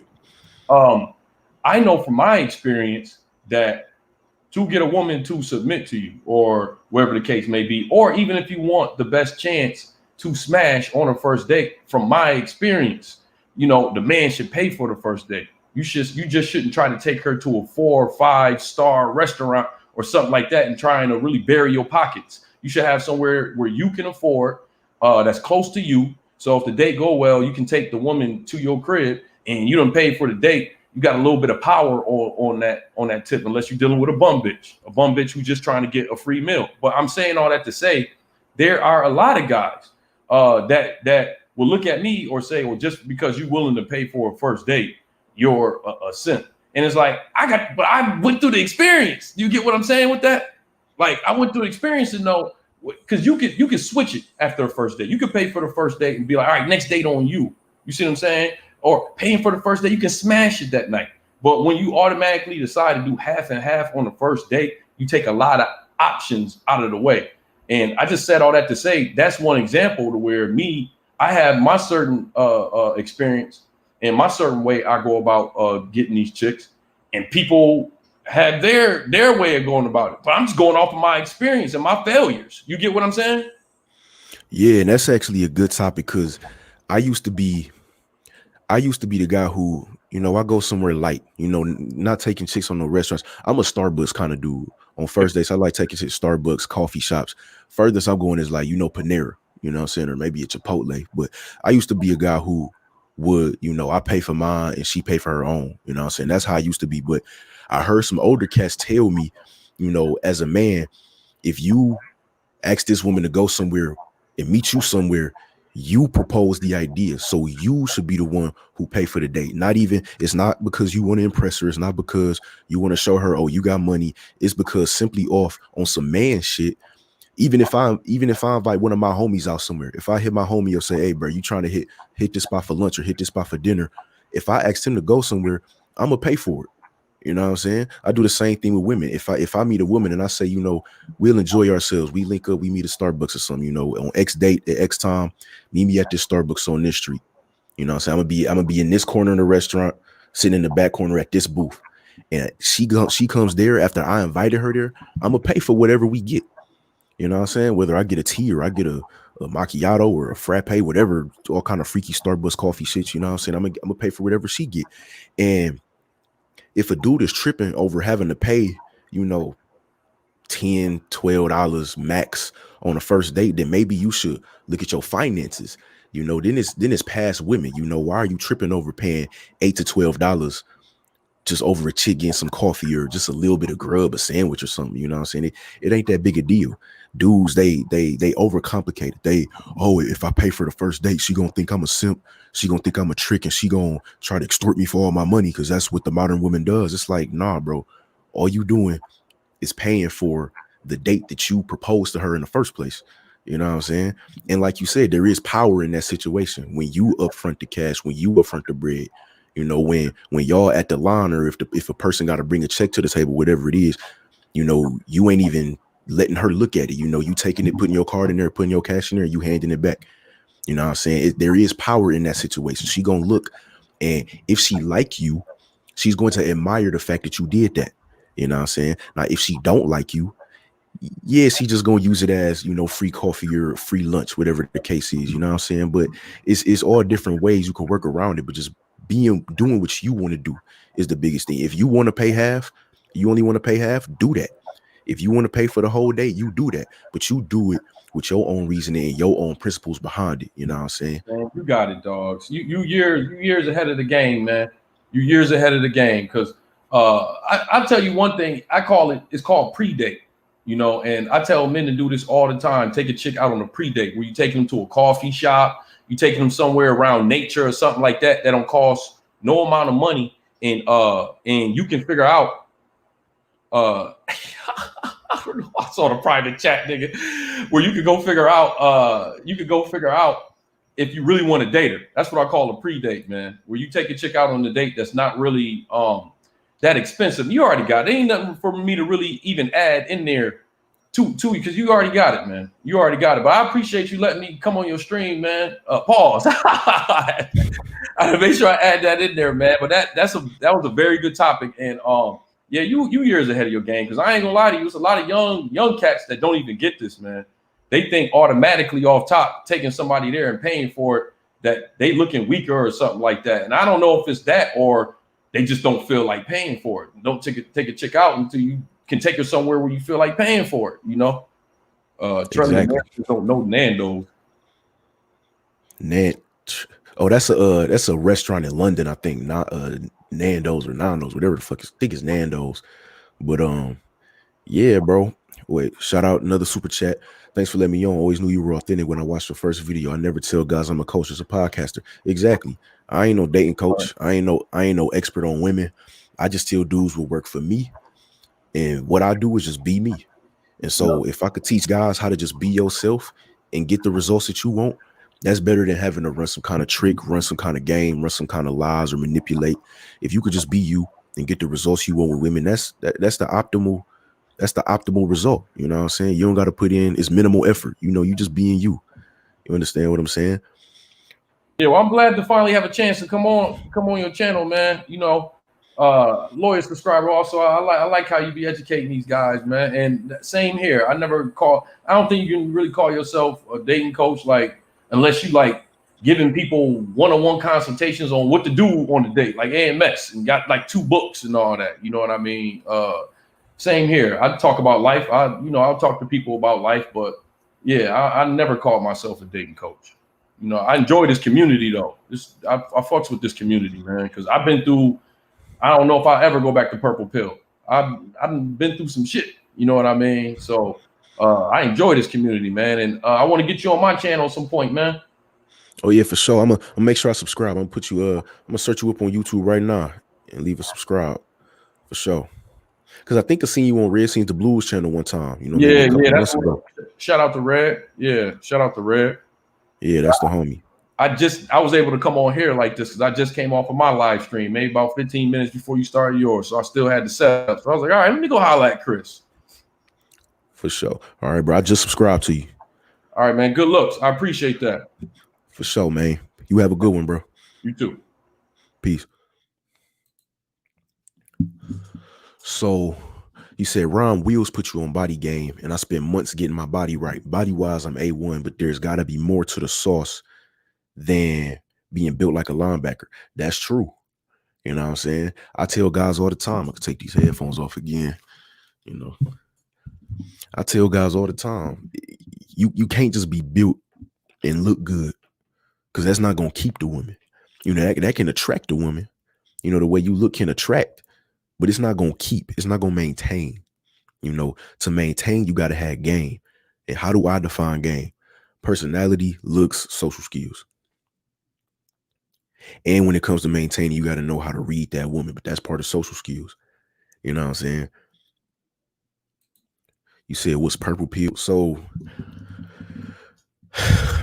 I know from my experience that to get a woman to submit to you, or whatever the case may be, or even if you want the best chance to smash on a first date, from my experience, you know, the man should pay for the first date. You just shouldn't try to take her to a 4 or 5 star restaurant or something like that and trying to really bury your pockets. You should have somewhere where you can afford, that's close to you. So if the date go well, you can take the woman to your crib and you don't pay for the date. You got a little bit of power on that tip, unless you're dealing with a bum bitch who's just trying to get a free meal. But I'm saying all that to say there are a lot of guys that will look at me or say, well, just because you're willing to pay for a first date, you're a simp. And it's like, but I went through the experience. You get what I'm saying with that? Like, I went through the experience to know, because you can switch it after a first date. You can pay for the first date and be like, all right, next date on you. You see what I'm saying? Or paying for the first date, you can smash it that night. But when you automatically decide to do half and half on the first date, you take a lot of options out of the way. And I just said all that to say that's one example to where I have my certain experience and my certain way I go about getting these chicks, and people have their way of going about it. But I'm just going off of my experience and my failures. You get what I'm saying? Yeah, and that's actually a good topic because I used to be the guy who, you know, I go somewhere light, you know, not taking chicks on no restaurants. I'm a Starbucks kind of dude. On first dates, I like taking chicks to Starbucks, coffee shops. Furthest I'm going is like, you know, Panera, you know what I'm saying, or maybe a Chipotle. But I used to be a guy who would, you know, I pay for mine and she pay for her own, you know what I'm saying? That's how I used to be. But I heard some older cats tell me, you know, as a man, if you ask this woman to go somewhere and meet you somewhere, you propose the idea, so you should be the one who pay for the date. It's not because you want to impress her. It's not because you want to show her, oh, you got money. It's because simply off on some man shit. Even if I invite one of my homies out somewhere, if I hit my homie or say, hey, bro, you trying to hit this spot for lunch or hit this spot for dinner, if I ask him to go somewhere, I'm gonna pay for it. You know what I'm saying? I do the same thing with women. If I meet a woman and I say, you know, we'll enjoy ourselves, we link up, we meet at Starbucks or something, you know, on X date at X time, meet me at this Starbucks on this street. You know what I'm saying? I'm gonna be in this corner in the restaurant, sitting in the back corner at this booth. And she comes there after I invited her there, I'm gonna pay for whatever we get. You know what I'm saying? Whether I get a tea or I get a macchiato or a frappe, whatever, all kind of freaky Starbucks coffee shit, you know what I'm saying? I'm gonna pay for whatever she get. And if a dude is tripping over having to pay, you know, $10, $12 max on a first date, then maybe you should look at your finances. You know, then it's past women. You know, why are you tripping over paying $8 to $12 just over a chick getting some coffee or just a little bit of grub, a sandwich or something? You know what I'm saying? It ain't that big a deal. Dudes, they overcomplicate it. If I pay for the first date, she gonna think I'm a simp. She gonna think I'm a trick, and she gonna try to extort me for all my money because that's what the modern woman does. It's like, nah, bro. All you doing is paying for the date that you proposed to her in the first place. You know what I'm saying? And like you said, there is power in that situation when you upfront the cash, when you upfront the bread. You know, when y'all at the line, or if a person got to bring a check to the table, whatever it is, you know, you ain't even letting her look at it. You know, you taking it, putting your card in there, putting your cash in there, you handing it back. You know what I'm saying? There is power in that situation. She gonna look, and if she like you, she's going to admire the fact that you did that. You know what I'm saying? Now, if she don't like you, yes, he just gonna use it as, you know, free coffee or free lunch, whatever the case is, you know what I'm saying? But it's all different ways you can work around it, but just doing what you want to do is the biggest thing. If you want to pay half, you only want to pay half, do that. If you want to pay for the whole day, you do that, but you do it with your own reasoning and your own principles behind it. You know what I'm saying? Man, you got it, dogs. You years ahead of the game, man. You years ahead of the game. Because I'll tell you one thing. It's called pre-date. You know, and I tell men to do this all the time. Take a chick out on a pre-date where you take them to a coffee shop, you taking them somewhere around nature or something like that that don't cost no amount of money, and you can figure out I don't know. I saw the private chat, nigga, where you could go figure out if you really want to date her. That's what I call a pre-date, man. Where you take a chick out on the date that's not really that expensive. You already got it. Ain't nothing for me to really even add in there to you, because you already got it, man. You already got it. But I appreciate you letting me come on your stream, man. Pause. I make sure I add that in there, man. But that was a very good topic, and yeah, you years ahead of your game, because I ain't gonna lie to you, it's a lot of young cats that don't even get this, man. They think automatically off top, taking somebody there and paying for it, that they looking weaker or something like that. And I don't know if it's that or they just don't feel like paying for it. Don't take a chick out until you can take her somewhere where you feel like paying for it, you know? Exactly. Don't know Nando's. Oh, that's a restaurant in London, I think. Not Nando's or Nando's, whatever the fuck. I think it's Nando's. But yeah, bro. Wait, shout out another super chat. Thanks for letting me on. Always knew you were authentic when I watched your first video. I never tell guys I'm a coach, as a podcaster. Exactly. I ain't no dating coach. I ain't no expert on women. I just tell dudes what work for me. And what I do is just be me. And so if I could teach guys how to just be yourself and get the results that you want, that's better than having to run some kind of trick, run some kind of game, run some kind of lies, or manipulate. If you could just be you and get the results you want with women, that's the optimal result. You know what I'm saying? You don't got to put in, it's minimal effort. You know, you just being you. You understand what I'm saying? Yeah, well, I'm glad to finally have a chance to come on your channel, man. You know, lawyer subscriber also. I like how you be educating these guys, man. And same here. I don't think you can really call yourself a dating coach, like, unless you like giving people one-on-one consultations on what to do on the date, like AMS, and got like 2 books and all that. You know what I mean? Same here. I talk about life. I'll talk to people about life, but yeah, I never called myself a dating coach. You know, I enjoy this community though. I fucks with this community, man, because I've been through. I don't know if I ever go back to Purple Pill. I've been through some shit. You know what I mean? So I enjoy this community, man, and I want to get you on my channel at some point, man. Oh yeah, for sure. I'm gonna make sure I subscribe. I'm gonna put you. I'm gonna search you up on YouTube right now and leave a subscribe for sure. Because I think I seen you on Red Scenes the Blues channel one time. You know, yeah. That's shout out to Red. Yeah, shout out to Red. Yeah, that's the homie. I was able to come on here like this because I just came off of my live stream, maybe about 15 minutes before you started yours. So I still had the setup. So I was like, all right, let me go holler at Chris. For sure. All right, bro. I just subscribed to you. All right, man. Good looks. I appreciate that. For sure, man. You have a good one, bro. You too. Peace. So you said Ron Wheels put you on body game, and I spent months getting my body right. Body wise, I'm A1, but there's got to be more to the sauce than being built like a linebacker. That's true. You know what I'm saying? I tell guys all the time, I can take these headphones off again. You know, I tell guys all the time, you can't just be built and look good, because that's not going to keep the woman. You know, that can attract the woman. You know, the way you look can attract, but it's not going to keep. It's not going to maintain. You know, to maintain, you got to have game. And how do I define game? Personality, looks, social skills. And when it comes to maintaining, you got to know how to read that woman, but that's part of social skills. You know what I'm saying? You said, what's purple pill? So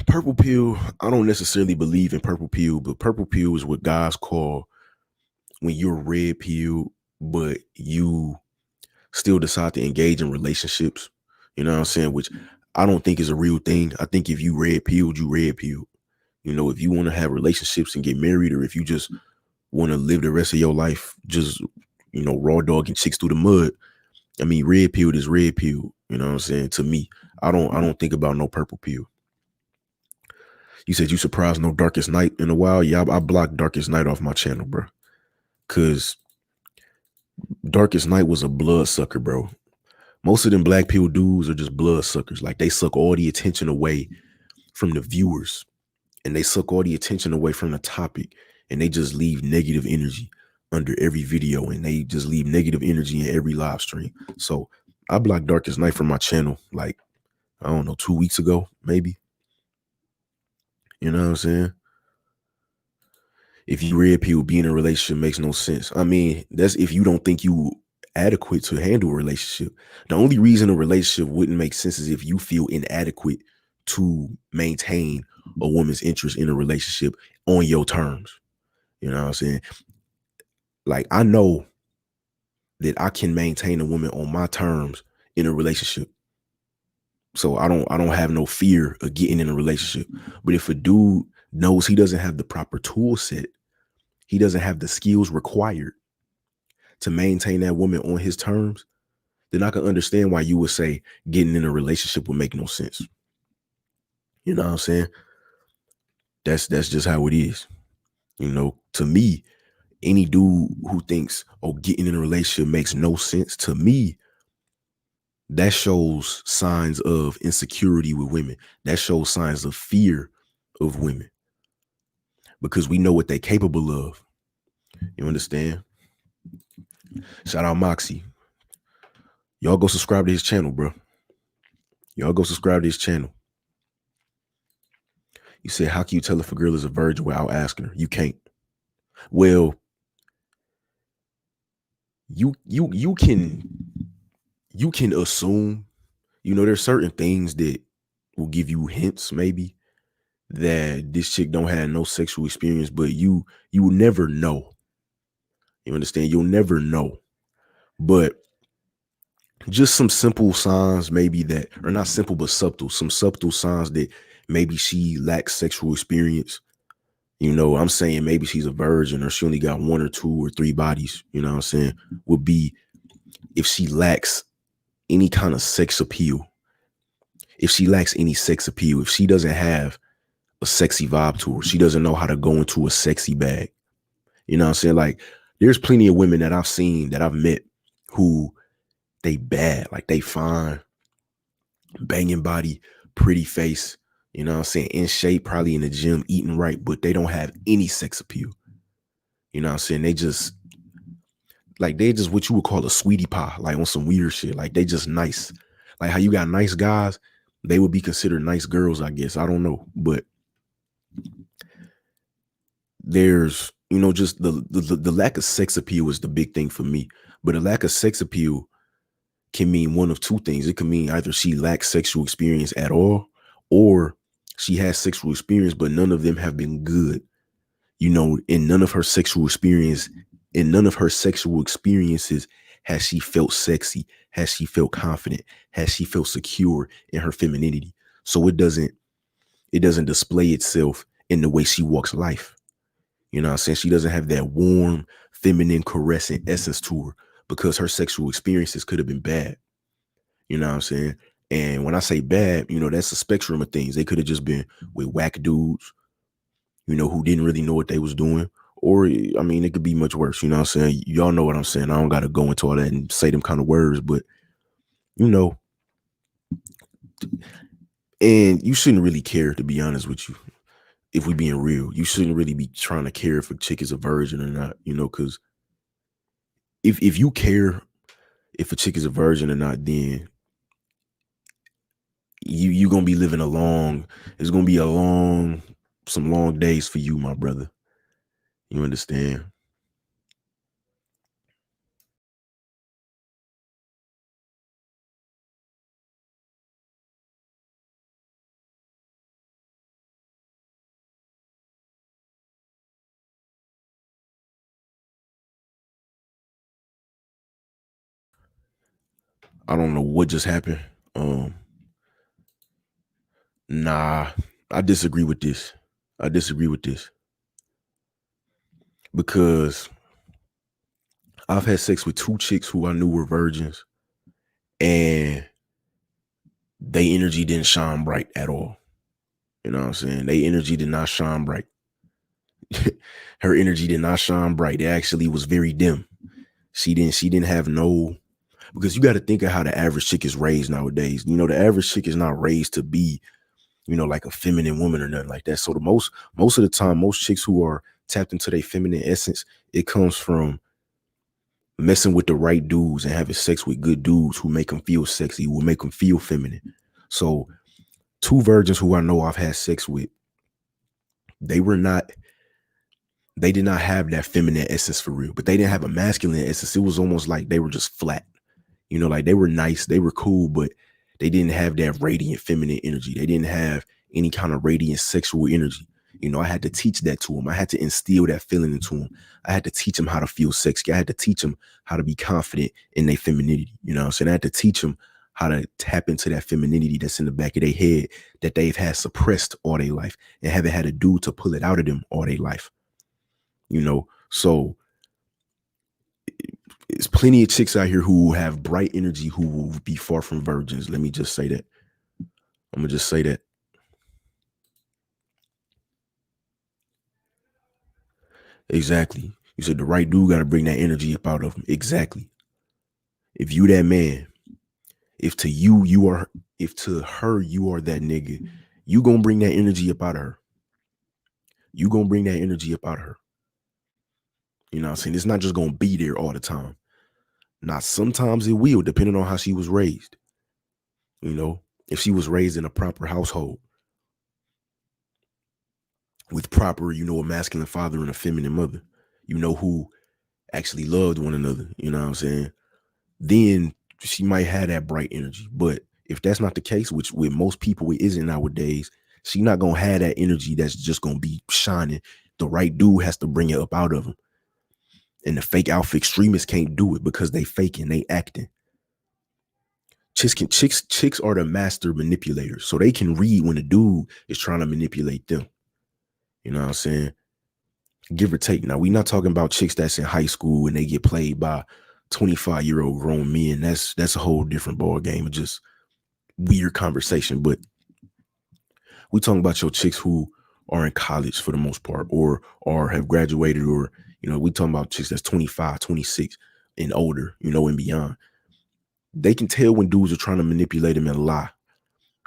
purple pill, I don't necessarily believe in purple pill, but purple pill is what guys call when you're red pill, but you still decide to engage in relationships. You know what I'm saying? Which I don't think is a real thing. I think if you red pilled, you red pilled. You know, if you want to have relationships and get married, or if you just want to live the rest of your life just, you know, raw dogging chicks through the mud, I mean, red pill is red pill. You know what I'm saying? To me, I don't think about no purple pill. You said you surprised no Darkest Night in a while. Yeah, I blocked Darkest Night off my channel, bro. Cause Darkest Night was a blood sucker, bro. Most of them black pill dudes are just blood suckers. Like they suck all the attention away from the viewers, and they suck all the attention away from the topic, and they just leave negative energy under every video, and they just leave negative energy in every live stream. So I blocked Darkest Night from my channel, like, I don't know, 2 weeks ago, maybe. You know what I'm saying? If you red pill, being in a relationship makes no sense. I mean, that's if you don't think you adequate to handle a relationship. The only reason a relationship wouldn't make sense is if you feel inadequate to maintain a woman's interest in a relationship on your terms. You know what I'm saying? Like, I know that I can maintain a woman on my terms in a relationship. So I don't have no fear of getting in a relationship. But if a dude knows he doesn't have the proper tool set, he doesn't have the skills required to maintain that woman on his terms, then I can understand why you would say getting in a relationship would make no sense. You know what I'm saying? That's just how it is. You know, to me, any dude who thinks, oh, getting in a relationship makes no sense, to me, that shows signs of insecurity with women. That shows signs of fear of women, because we know what they're capable of. You understand? Shout out Moxie. Y'all go subscribe to his channel, bro. Y'all go subscribe to his channel. You said, how can you tell if a girl is a virgin without asking her? You can't. Well, you can assume, you know, there's certain things that will give you hints, maybe, that this chick don't have no sexual experience, but you will never know. You understand? You'll never know. But just some simple signs, maybe, that are not simple but subtle, some subtle signs that maybe she lacks sexual experience. You know, I'm saying maybe she's a virgin, or she only got 1 or 2 or 3 bodies, you know what I'm saying, would be if she lacks any kind of sex appeal. If she lacks any sex appeal, if she doesn't have a sexy vibe to her, she doesn't know how to go into a sexy bag. You know what I'm saying? Like, there's plenty of women that I've seen, that I've met, who they bad, like they fine, banging body, pretty face, you know what I'm saying, in shape, probably in the gym, eating right, but they don't have any sex appeal. You know what I'm saying? They just what you would call a sweetie pie, like on some weird shit. Like, they just nice. Like how you got nice guys, they would be considered nice girls, I guess. I don't know. But there's, you know, just the lack of sex appeal is the big thing for me. But a lack of sex appeal can mean one of two things. It can mean either she lacks sexual experience at all, or she has sexual experience, but none of them have been good. You know, in none of her sexual experiences has she felt sexy, has she felt confident, has she felt secure in her femininity. So it doesn't display itself in the way she walks life. You know what I'm saying? She doesn't have that warm, feminine, caressing essence to her, because her sexual experiences could have been bad. You know what I'm saying? And when I say bad, you know, that's a spectrum of things. They could have just been with whack dudes, you know, who didn't really know what they was doing. Or, I mean, it could be much worse. You know what I'm saying? Y'all know what I'm saying. I don't got to go into all that and say them kind of words, but, you know, and you shouldn't really care, to be honest with you. If we being real, you shouldn't really be trying to care if a chick is a virgin or not, you know, because if you care if a chick is a virgin or not, then you gonna be living it's gonna be some long days for you, my brother. You understand? I don't know what just happened. Nah, I disagree with this. Because I've had sex with 2 chicks who I knew were virgins, and they energy didn't shine bright at all. You know what I'm saying? They energy did not shine bright. Her energy did not shine bright. It actually was very dim. She didn't have no, because you got to think of how the average chick is raised nowadays. You know, the average chick is not raised to be, you know, like a feminine woman or nothing like that. So the most of the time, most chicks who are tapped into their feminine essence, it comes from messing with the right dudes and having sex with good dudes who make them feel sexy, will make them feel feminine. So 2 virgins who I know I've had sex with, they did not have that feminine essence for real, but they didn't have a masculine essence. It was almost like they were just flat. You know, like they were nice, they were cool, but they didn't have that radiant feminine energy. They didn't have any kind of radiant sexual energy. You know, I had to teach that to them. I had to instill that feeling into them. I had to teach them how to feel sexy. I had to teach them how to be confident in their femininity. You know what I'm saying? I had to teach them how to tap into that femininity that's in the back of their head that they've had suppressed all their life and haven't had a dude to pull it out of them all their life. You know, so there's plenty of chicks out here who have bright energy who will be far from virgins. Let me just say that. I'm gonna just say that. Exactly. You said the right dude got to bring that energy up out of him. Exactly. If you that man, if to her you are that nigga, you gonna bring that energy up out of her. You gonna bring that energy up out of her. You know what I'm saying? It's not just gonna be there all the time. Now, sometimes it will, depending on how she was raised. You know, if she was raised in a proper household with proper, you know, a masculine father and a feminine mother, you know, who actually loved one another, you know what I'm saying? Then she might have that bright energy. But if that's not the case, which with most people it isn't nowadays, she not gonna have that energy that's just gonna be shining. The right dude has to bring it up out of him. And the fake alpha extremists can't do it because they faking, they acting. Chicks are the master manipulators. So they can read when a dude is trying to manipulate them. You know what I'm saying? Give or take. Now, we're not talking about chicks that's in high school and they get played by 25-year-old grown men. That's a whole different ball game. It's just weird conversation. But we talking about your chicks who are in college for the most part, or have graduated, or, you know, we talking about chicks that's 25, 26 and older, you know, and beyond. They can tell when dudes are trying to manipulate them and lie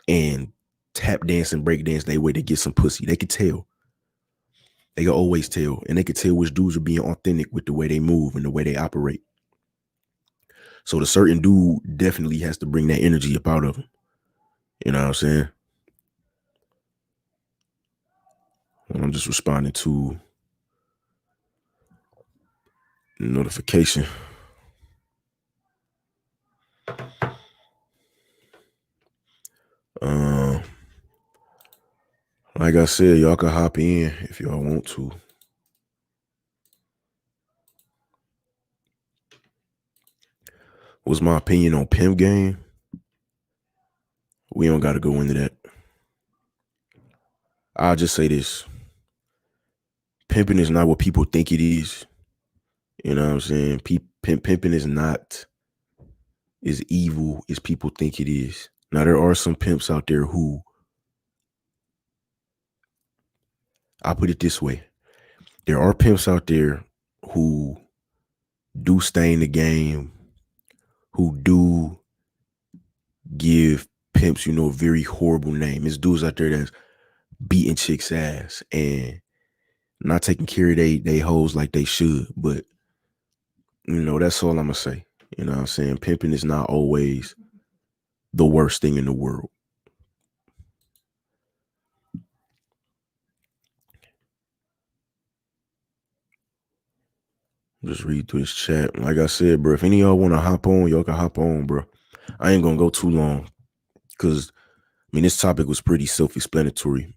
and tap dance and break dance their way to get some pussy. They can tell. They can always tell. And they can tell which dudes are being authentic with the way they move and the way they operate. So the certain dude definitely has to bring that energy up out of them. You know what I'm saying? And I'm just responding to notification. Like I said, y'all can hop in if y'all want to. What's my opinion on pimp game? We don't got to go into that. I'll just say this. Pimping is not what people think it is. You know what I'm saying? Pimping is not as evil as people think it is. Now, there are some pimps out there who, I'll put it this way. There are pimps out there who do stay in the game, who do give pimps, you know, a very horrible name. There's dudes out there that's beating chicks' ass and not taking care of they hoes like they should. But, you know, that's all I'm going to say. You know what I'm saying? Pimping is not always the worst thing in the world. Just read through this chat. Like I said, bro, if any of y'all want to hop on, y'all can hop on, bro. I ain't going to go too long because, I mean, this topic was pretty self-explanatory.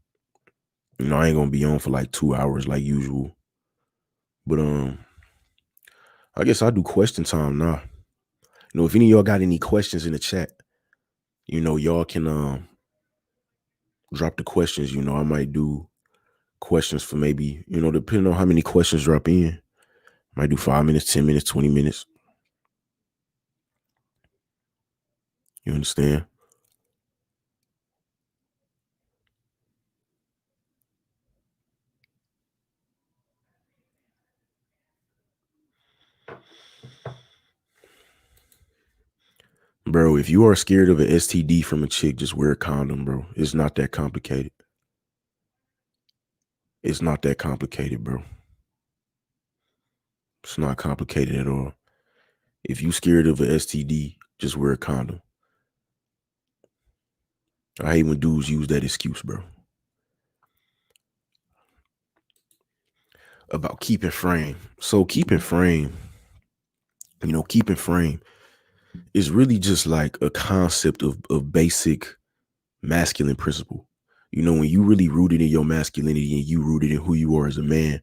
You know, I ain't going to be on for like 2 hours like usual. But, I guess I'll do question time now. You know, if any of y'all got any questions in the chat, you know, y'all can drop the questions. You know, I might do questions for maybe, you know, depending on how many questions drop in. Might do 5 minutes, 10 minutes, 20 minutes. You understand? Bro, if you are scared of an STD from a chick, just wear a condom, bro. It's not that complicated. It's not that complicated, bro. It's not complicated at all. If you scared of an STD, just wear a condom. I hate when dudes use that excuse, bro. About keeping frame. So keeping frame, keeping frame is really just like a concept of basic masculine principle. When you really rooted in your masculinity and you rooted in who you are as a man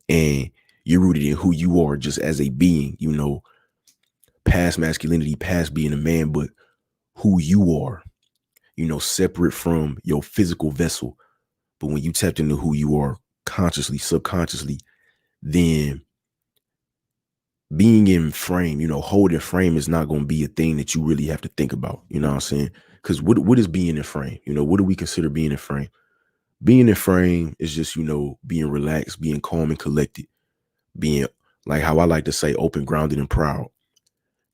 and you're rooted in who you are just as a being, past masculinity, past being a man, but who you are, separate from your physical vessel. But when you tapped into who you are consciously, subconsciously, then being in frame, holding frame is not going to be a thing that you really have to think about. You know what I'm saying? Because what is being in frame? What do we consider being in frame? Being in frame is just, being relaxed, being calm and collected, being, like how I like to say, open, grounded, and proud.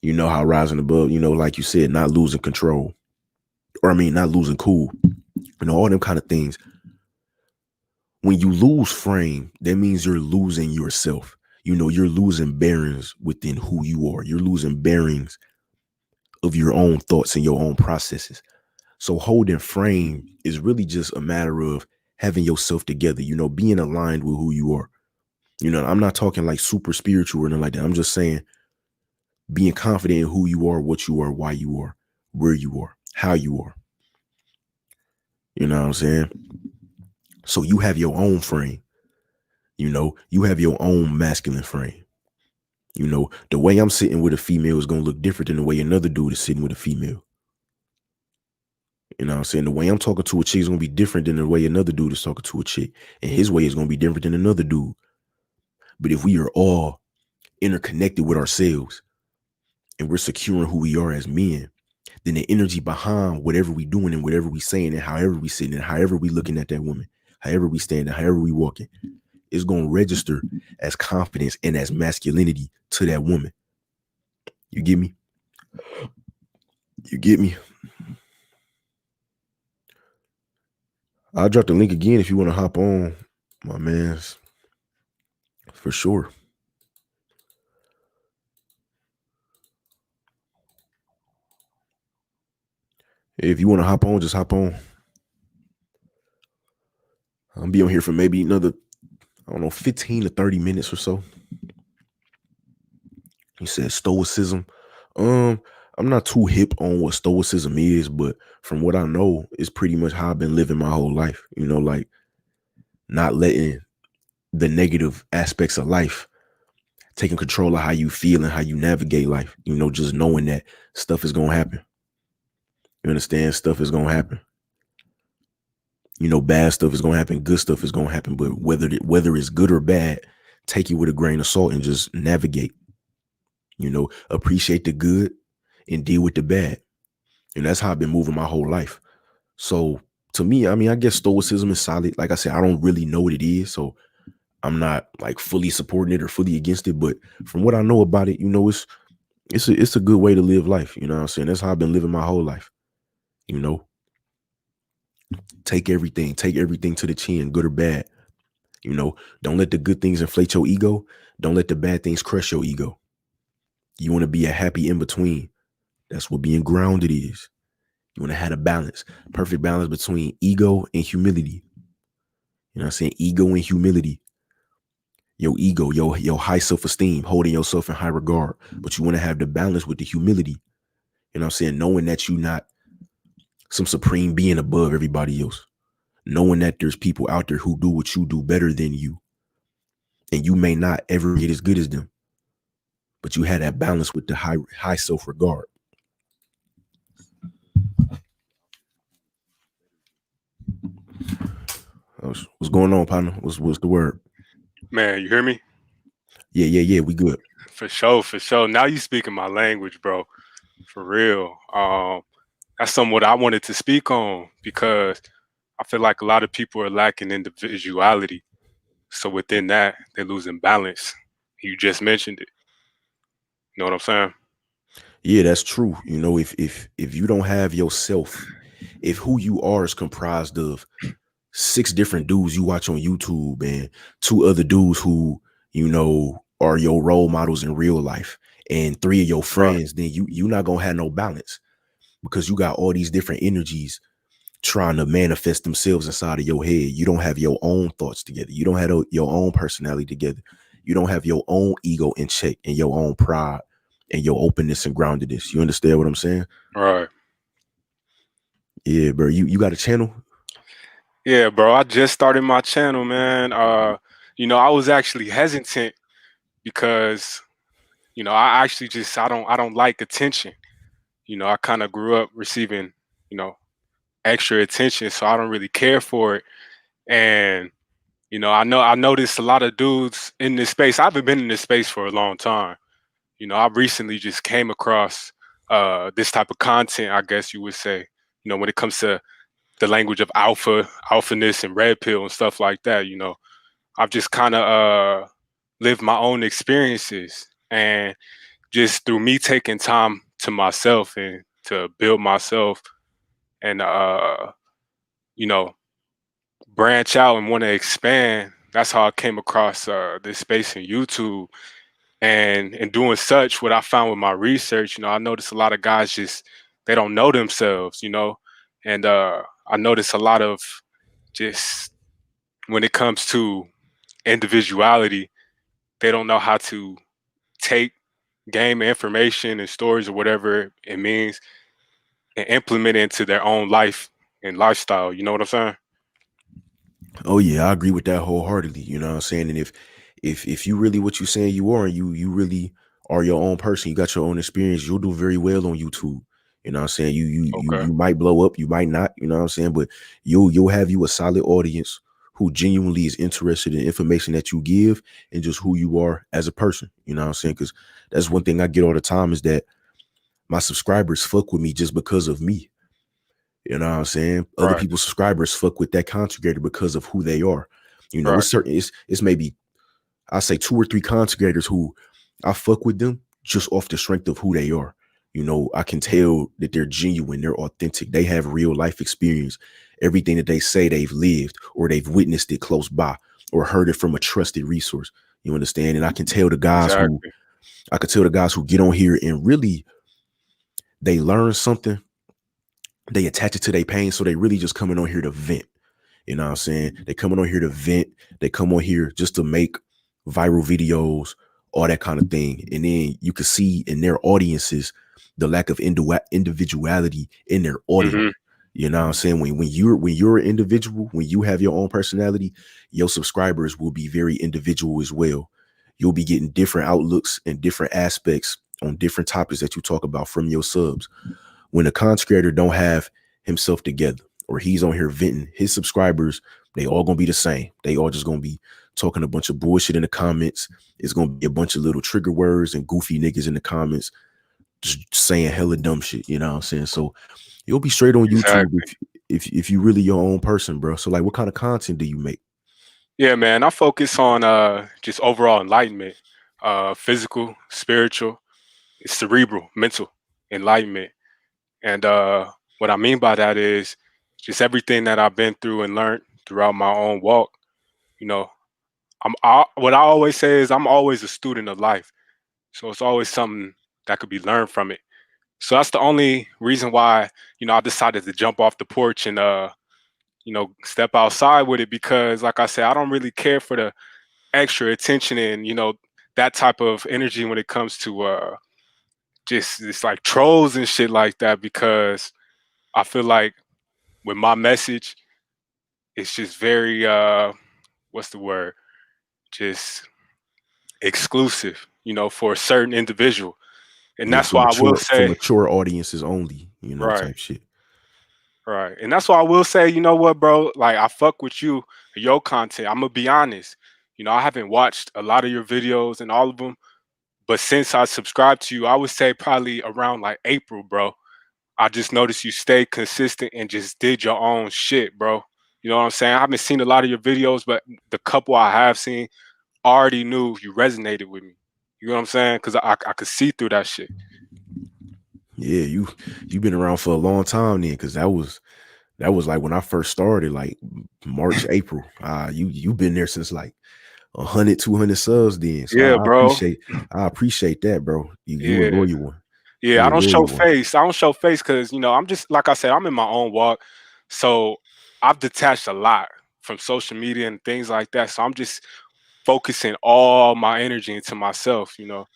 How rising above, like you said, not losing control, or not losing cool, all them kind of things. When you lose frame, that means you're losing yourself. You're losing bearings within who you are. You're losing bearings of your own thoughts and your own processes. So holding frame is really just a matter of having yourself together, being aligned with who you are. I'm not talking like super spiritual or anything like that. I'm just saying being confident in who you are, what you are, why you are, where you are, how you are. You know what I'm saying? So you have your own frame. You have your own masculine frame. The way I'm sitting with a female is going to look different than the way another dude is sitting with a female. You know what I'm saying? The way I'm talking to a chick is going to be different than the way another dude is talking to a chick. And his way is going to be different than another dude. But if we are all interconnected with ourselves and we're securing who we are as men, then the energy behind whatever we doing and whatever we saying and however we sitting and however we looking at that woman, however we standing, however we walking, is going to register as confidence and as masculinity to that woman. You get me? You get me? I'll drop the link again if you want to hop on, my mans. For sure. If you want to hop on, just hop on. I'll be on here for maybe another, 15 to 30 minutes or so. He said stoicism. I'm not too hip on what stoicism is, but from what I know, it's pretty much how I've been living my whole life. Like not letting the negative aspects of life taking control of how you feel and how you navigate life. Just knowing that stuff is gonna happen. You understand? Stuff is gonna happen. Bad stuff is gonna happen, good stuff is gonna happen. But whether it's good or bad, take it with a grain of salt and just navigate. Appreciate the good and deal with the bad. And that's how I've been moving my whole life. So to me, I guess stoicism is solid. Like I said, I don't really know what it is, so I'm not like fully supporting it or fully against it. But from what I know about it, it's a good way to live life. You know what I'm saying? That's how I've been living my whole life. Take everything to the chin, good or bad. Don't let the good things inflate your ego. Don't let the bad things crush your ego. You want to be a happy in between. That's what being grounded is. You want to have a balance, perfect balance between ego and humility. You know what I'm saying? Ego and humility. Your ego, your high self-esteem, holding yourself in high regard. But you want to have the balance with the humility. You know what I'm saying? Knowing that you're not some supreme being above everybody else. Knowing that there's people out there who do what you do better than you. And you may not ever get as good as them. But you had that balance with the high self-regard. What's going on, partner? What's the word? Man, you hear me? Yeah, we good. For sure. Now you speaking my language, bro. For real. that's somewhat I wanted to speak on because I feel like a lot of people are lacking individuality. So within that, they're losing balance. You just mentioned it. You know what I'm saying? Yeah, that's true. You know, if you don't have yourself, if who you are is comprised of six different dudes you watch on YouTube and two other dudes who, you know, are your role models in real life and three of your Right. friends, then you're not gonna have no balance because you got all these different energies trying to manifest themselves inside of your head. You don't have your own thoughts together. You don't have your own personality together. You don't have your own ego in check and your own pride and your openness and groundedness. You understand what I'm saying? Right. Yeah, bro. You got a channel? Yeah, bro. I just started my channel, man. I was actually hesitant because, I actually just I don't like attention. I kind of grew up receiving, you know, extra attention, so I don't really care for it. And I noticed a lot of dudes in this space. I haven't been in this space for a long time. I recently just came across this type of content, I guess you would say. When it comes to the language of alphaness, and red pill and stuff like that. I've just kind of lived my own experiences, and just through me taking time to myself and to build myself and you know branch out and want to expand. That's how I came across this space in YouTube. And in doing such, what I found with my research, I noticed a lot of guys just they don't know themselves, and I noticed a lot of just when it comes to individuality, they don't know how to take game information and stories or whatever it means and implement it into their own life and lifestyle. You know what I'm saying? Oh yeah, I agree with that wholeheartedly. You know what I'm saying? And if you really what you saying you are, and you really are your own person, you got your own experience, you'll do very well on YouTube. You know what I'm saying? Okay. You might blow up, you might not, you know what I'm saying? But you'll have you a solid audience who genuinely is interested in information that you give and just who you are as a person. You know what I'm saying? Because that's one thing I get all the time is that my subscribers fuck with me just because of me. You know what I'm saying? Other Right. people's subscribers fuck with that content creator because of who they are. You know, Right. it's maybe I say two or three content creators who I fuck with them just off the strength of who they are. You know, I can tell that they're genuine, they're authentic, they have real life experience. Everything that they say they've lived or they've witnessed it close by or heard it from a trusted resource. You understand? And I can tell the guys who Exactly. get on here and really they learn something, they attach it to their pain, so they really just coming on here to vent. You know what I'm saying? They coming on here to vent. They come on here just to make viral videos, all that kind of thing. And then you can see in their audiences the lack of individuality in their audience. Hmm. You know what I'm saying? When you're an individual, when you have your own personality, your subscribers will be very individual as well. You'll be getting different outlooks and different aspects on different topics that you talk about from your subs. When a content creator don't have himself together or he's on here venting, his subscribers, they all gonna be the same. They all just gonna be talking a bunch of bullshit in the comments. It's gonna be a bunch of little trigger words and goofy niggas in the comments just saying hella dumb shit. You know what I'm saying? So you'll be straight on YouTube Exactly. if you really your own person, bro. So like, what kind of content do you make? Yeah, man. I focus on just overall enlightenment, physical, spiritual, cerebral, mental enlightenment. And what I mean by that is just everything that I've been through and learned throughout my own walk. You know, what I always say is I'm always a student of life. So it's always something that could be learned from it. So that's the only reason why, I decided to jump off the porch and step outside with it because like I said, I don't really care for the extra attention and, that type of energy when it comes to just it's like trolls and shit like that because I feel like with my message, it's just very what's the word? Just exclusive, for a certain individual. And Yeah, that's why I will for say, mature audiences only, right, type shit. right. And that's why I will say, you know what, bro? Like I fuck with you, your content. I'm gonna be honest. I haven't watched a lot of your videos and all of them, but since I subscribed to you, I would say probably around like April, bro. I just noticed you stayed consistent and just did your own shit, bro. You know what I'm saying? I haven't seen a lot of your videos, but the couple I have seen, already knew you resonated with me. You know what I'm saying? Because I could see through that shit. Yeah, you been around for a long time then, because that was like when I first started, like March, April. You been there since like 100, 200 subs then. So Yeah, bro. I appreciate that, bro. You a Yeah. loyal one. Yeah, You I a don't show loyal one. face. I don't show face because, you know, I'm just, like I said, I'm in my own walk. So I've detached a lot from social media and things like that. So I'm just focusing all my energy into myself, you know,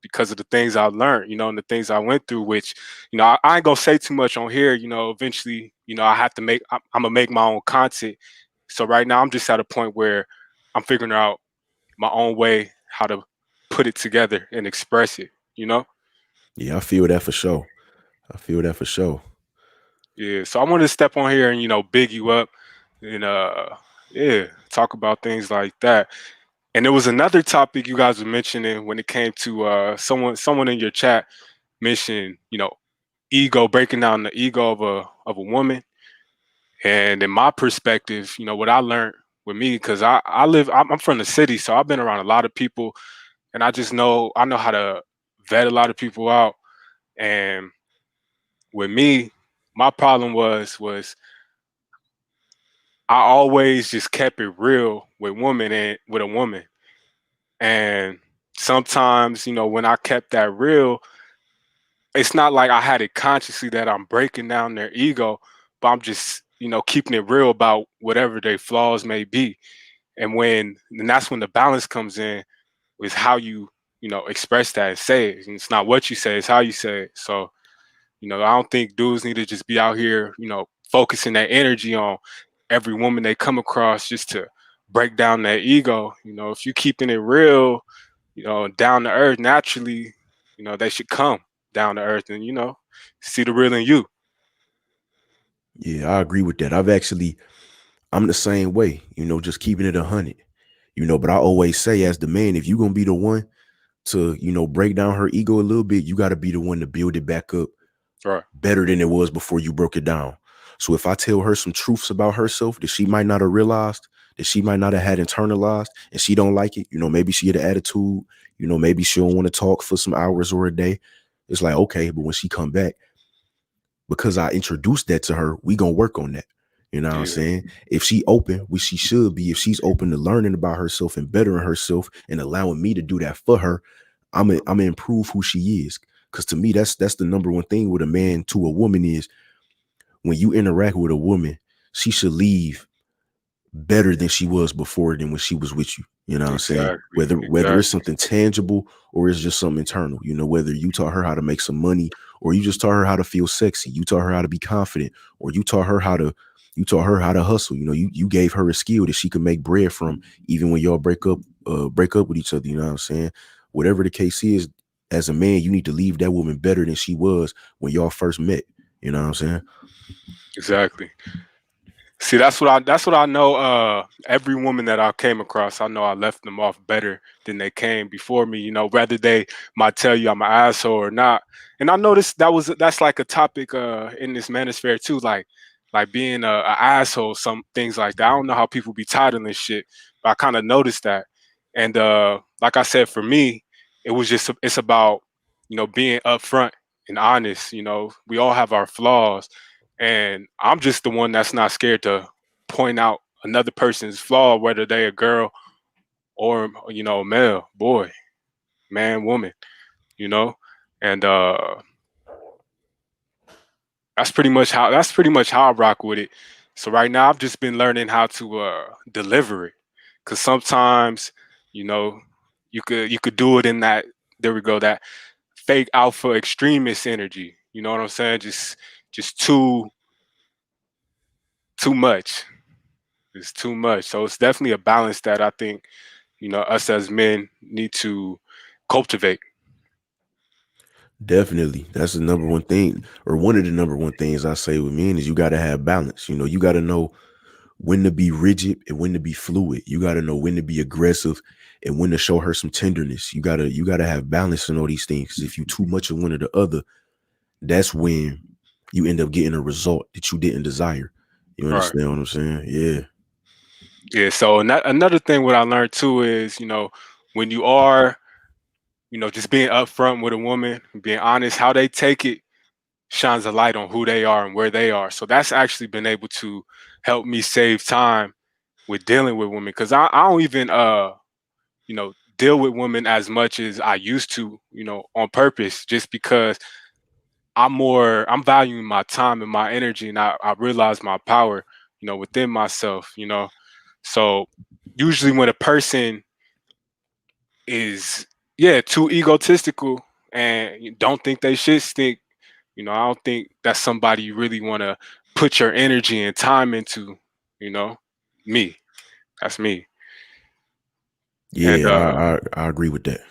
because of the things I learned, you know, and the things I went through, which, you know, I ain't gonna say too much on here, you know, eventually, you know, I'm gonna make my own content. So right now I'm just at a point where I'm figuring out my own way how to put it together and express it, you know? Yeah, I feel that for sure. I feel that for sure. Yeah. So I wanted to step on here and, you know, big you up and yeah, talk about things like that. And there was another topic you guys were mentioning when it came to someone in your chat mentioned, you know, ego, breaking down the ego of a woman. And in my perspective, you know, what I learned with me, because I'm from the city, so I've been around a lot of people, and I know how to vet a lot of people out. And with me, my problem was I always just kept it real with a woman. And sometimes, you know, when I kept that real, it's not like I had it consciously that I'm breaking down their ego, but I'm just, you know, keeping it real about whatever their flaws may be. And that's when the balance comes in, is how you know, express that and say it. And it's not what you say, it's how you say it. So, you know, I don't think dudes need to just be out here, you know, focusing that energy on every woman they come across just to break down their ego. You know, if you keeping it real, you know, down to earth, naturally, you know, they should come down to earth and, you know, see the real in you. Yeah, I agree with that. I'm the same way, you know, just keeping it 100, you know, but I always say, as the man, if you're going to be the one to, you know, break down her ego a little bit, you got to be the one to build it back up Right. better than it was before you broke it down. So if I tell her some truths about herself that she might not have realized, that she might not have had internalized, and she don't like it, you know, maybe she had an attitude, you know, maybe she don't want to talk for some hours or a day. It's like, okay, but when she come back, because I introduced that to her, we gonna work on that. You know what I'm Yeah. saying? If she open, which she should be, if she's open to learning about herself and bettering herself and allowing me to do that for her, I'm gonna improve who she is. Because to me, that's the number one thing with a man to a woman is, when you interact with a woman, she should leave better than she was before, than when she was with you. You know what I'm saying? Exactly. Whether it's Exactly. something tangible or it's just something internal, you know, whether you taught her how to make some money, or you just taught her how to feel sexy, you taught her how to be confident, or you taught her how to hustle. You know, you gave her a skill that she could make bread from, even when y'all break up with each other. You know what I'm saying? Whatever the case is, as a man, you need to leave that woman better than she was when y'all first met. You know what I'm saying? Exactly. See, that's what I know. Every woman that I came across, I know I left them off better than they came before me. You know, whether they might tell you I'm an asshole or not. And I noticed that's like a topic in this manosphere too, like being a asshole, some things like that. I don't know how people be titling shit, but I kind of noticed that. And like I said, for me, it's about, you know, being upfront and honest. You know, we all have our flaws, and I'm just the one that's not scared to point out another person's flaw, whether they a girl or, you know, male, boy, man, woman, you know. And that's pretty much how I rock with it. So right now I've just been learning how to deliver it. Cause sometimes, you know, you could do it in that, there we go, that fake alpha extremist energy. You know what I'm saying? Just too much. It's too much. So it's definitely a balance that I think, you know, us as men need to cultivate. Definitely. That's the number one thing, or one of the number one things I say with men, is you got to have balance. You know, you got to know when to be rigid and when to be fluid. You got to know when to be aggressive and when to show her some tenderness. You got to have balance in all these things. 'Cause if you too much of one or the other, that's when you end up getting a result that you didn't desire. You Right. understand what I'm saying? Yeah. Yeah. So another thing what I learned too is, when you are, just being upfront with a woman, being honest, how they take it shines a light on who they are and where they are. So that's actually been able to help me save time with dealing with women, because I don't even deal with women as much as I used to, on purpose, just because I'm valuing my time and my energy, and I realize my power, within myself. So usually when a person is, yeah, too egotistical and you don't think they should stink, I don't think that's somebody you really want to put your energy and time into. you know Me, that's me. And Yeah, I agree with that.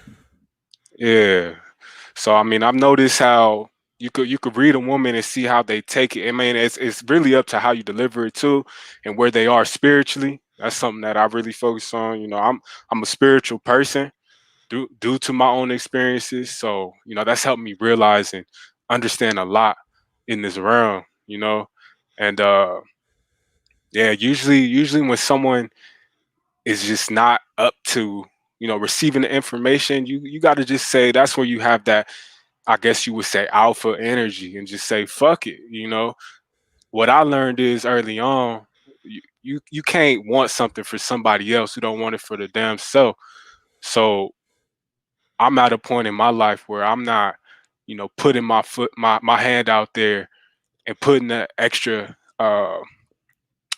yeah. So I mean, I've noticed how you could read a woman and see how they take it. I mean, it's really up to how you deliver it too, and where they are spiritually. That's something that I really focus on. I'm a spiritual person due to my own experiences. So that's helped me realize and understand a lot in this realm. And yeah, usually when someone is just not up to receiving the information, you got to just say that's where you have that, I guess you would say, alpha energy, and just say fuck it. What I learned is early on, you can't want something for somebody else who don't want it for the damn self. So I'm at a point in my life where I'm not, putting my hand out there and putting the extra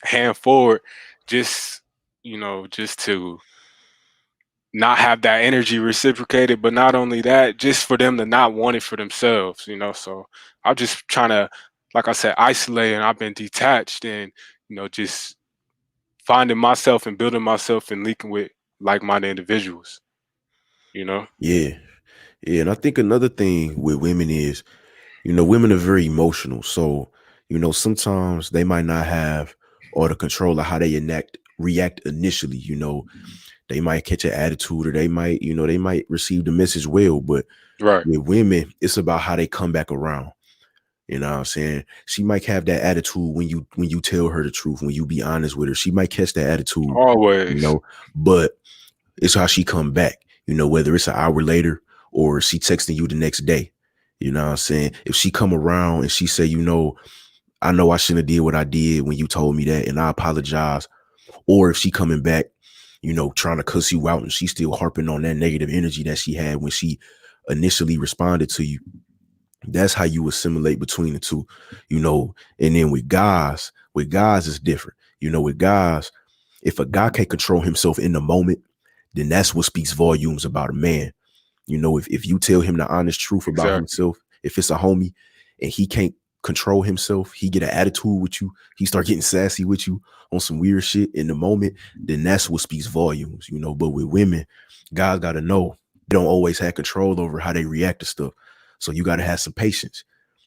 hand forward, just just to not have that energy reciprocated, but not only that, just for them to not want it for themselves. So I'm just trying to, like I said, isolate, and I've been detached, and just finding myself and building myself and linking with like-minded individuals. you know Yeah. Yeah. And I think another thing with women is, women are very emotional. So, sometimes they might not have all the control of how they react initially. They might catch an attitude, or they might receive the message well. But right. with women, it's about how they come back around. You know what I'm saying? She might have that attitude when you tell her the truth, when you be honest with her. She might catch that attitude, you Always. know, but it's how she come back, whether it's an hour later or she texting you the next day. You know what I'm saying? If she come around and she say, I know I shouldn't have did what I did when you told me that, and I apologize. Or if she coming back, trying to cuss you out, and she still harping on that negative energy that she had when she initially responded to you. That's how you assimilate between the two. And then with guys it's different. With guys, if a guy can't control himself in the moment, then that's what speaks volumes about a man. If you tell him the honest truth about Exactly. himself, if it's a homie and he can't control himself, he get an attitude with you, he start getting sassy with you on some weird shit in the moment, then that's what speaks volumes. But with women, guys got to know they don't always have control over how they react to stuff. So you got to have some patience.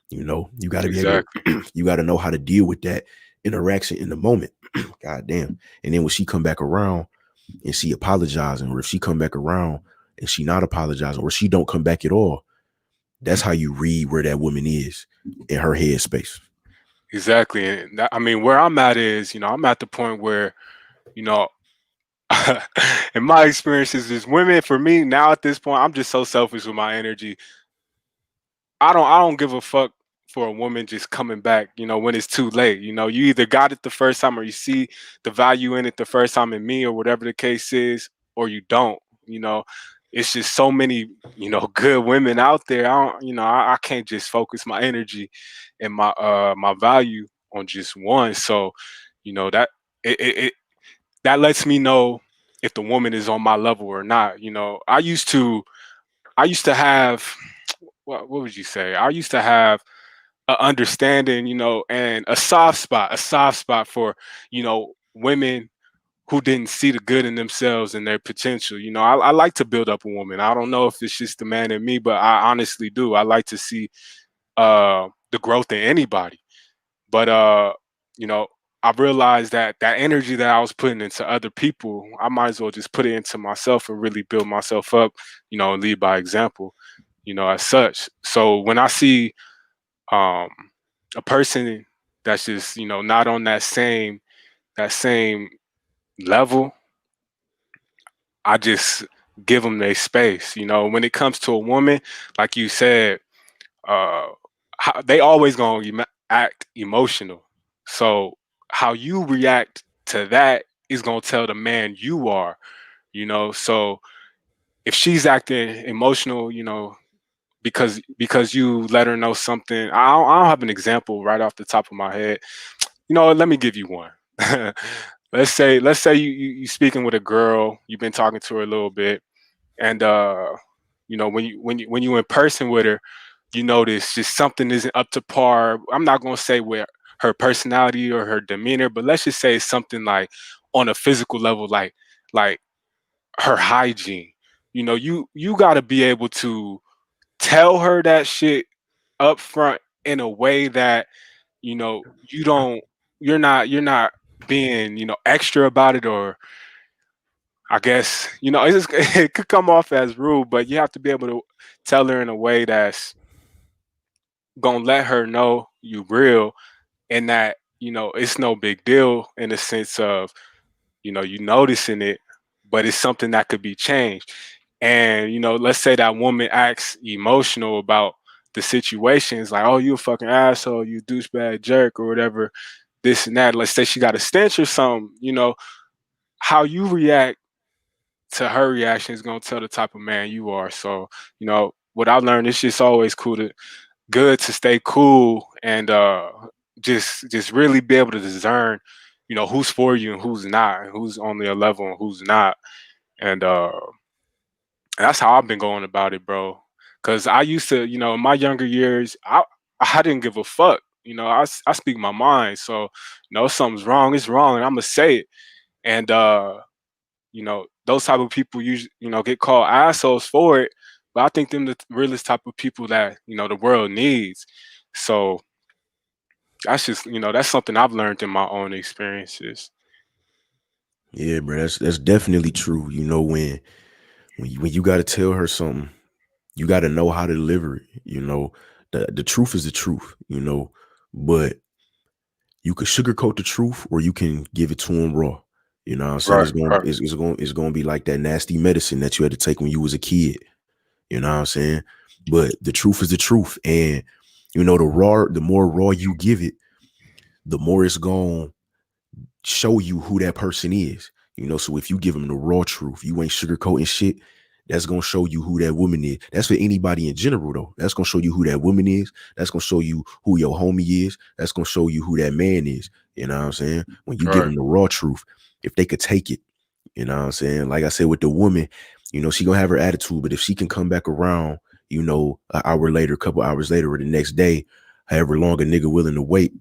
You got to be able Exactly. to, you got to know how to deal with that interaction in the moment. God damn. And then when she come back around and she apologizing, or if she come back around and she not apologizing, or she don't come back at all, that's how you read where that woman is in her head space. Exactly. And I mean, where I'm at is, I'm at the point where, you know, in my experiences, is women, for me now at this point, I'm just so selfish with my energy. I don't give a fuck for a woman just coming back, when it's too late. You either got it the first time, or you see the value in it the first time in me, or whatever the case is, or you don't. You know, it's just so many, good women out there. I can't just focus my energy and my value on just one. So, that it that lets me know if the woman is on my level or not. I used to have, what would you say? I used to have a understanding, and a soft spot for, women who didn't see the good in themselves and their potential. I like to build up a woman. I don't know if it's just the man in me, but I honestly do. I like to see the growth in anybody. But you know, I realized that that energy that I was putting into other people, I might as well just put it into myself and really build myself up, and lead by example, as such. So when I see um a person that's just, not on that same level, I just give them their space. When it comes to a woman, like you said, uh, they always gonna act emotional. So how you react to that is gonna tell the man you are. So if she's acting emotional, because you let her know something. I don't have an example right off the top of my head. Let me give you one. Let's say you speaking with a girl, you've been talking to her a little bit, and when you in person with her, you notice just something isn't up to par. I'm not gonna say where her personality or her demeanor, but let's just say it's something like on a physical level, like her hygiene. You got to be able to tell her that shit up front in a way that you don't you're not being extra about it, or I guess it could come off as rude, but you have to be able to tell her in a way that's gonna let her know you real, and that it's no big deal in the sense of you noticing it, but it's something that could be changed. And let's say that woman acts emotional about the situation. It's like, oh, you a fucking asshole, you douchebag jerk, or whatever, this and that. Let's say she got a stench or something. How you react to her reaction is gonna tell the type of man you are. So, what I learned, it's just always good to stay cool, and just really be able to discern, who's for you and who's not, and who's on your level and who's not. And that's how I've been going about it, bro. Cause I used to, in my younger years, I didn't give a fuck. I speak my mind. So, if something's wrong, it's wrong, and I'm gonna say it. And those type of people usually, get called assholes for it. But I think them the realest type of people that the world needs. So that's just, that's something I've learned in my own experiences. Yeah, bro, that's definitely true. When you got to tell her something, you got to know how to deliver it. The truth is the truth. But you could sugarcoat the truth, or you can give it to him raw. You know what I'm saying? Right, It's going right, it's going to be like that nasty medicine that you had to take when you was a kid. You know what I'm saying? But the truth is the truth, and the more raw you give it, the more it's going to show you who that person is. So if you give them the raw truth, you ain't sugarcoating shit. That's gonna show you who that woman is. That's for anybody in general, though. That's gonna show you who that woman is. That's gonna show you who your homie is. That's gonna show you who that man is. You know what I'm saying? When you give right, them the raw truth, if they could take it, you know what I'm saying? Like I said with the woman, she gonna have her attitude, but if she can come back around, an hour later, a couple hours later, or the next day, however long a nigga willing to wait,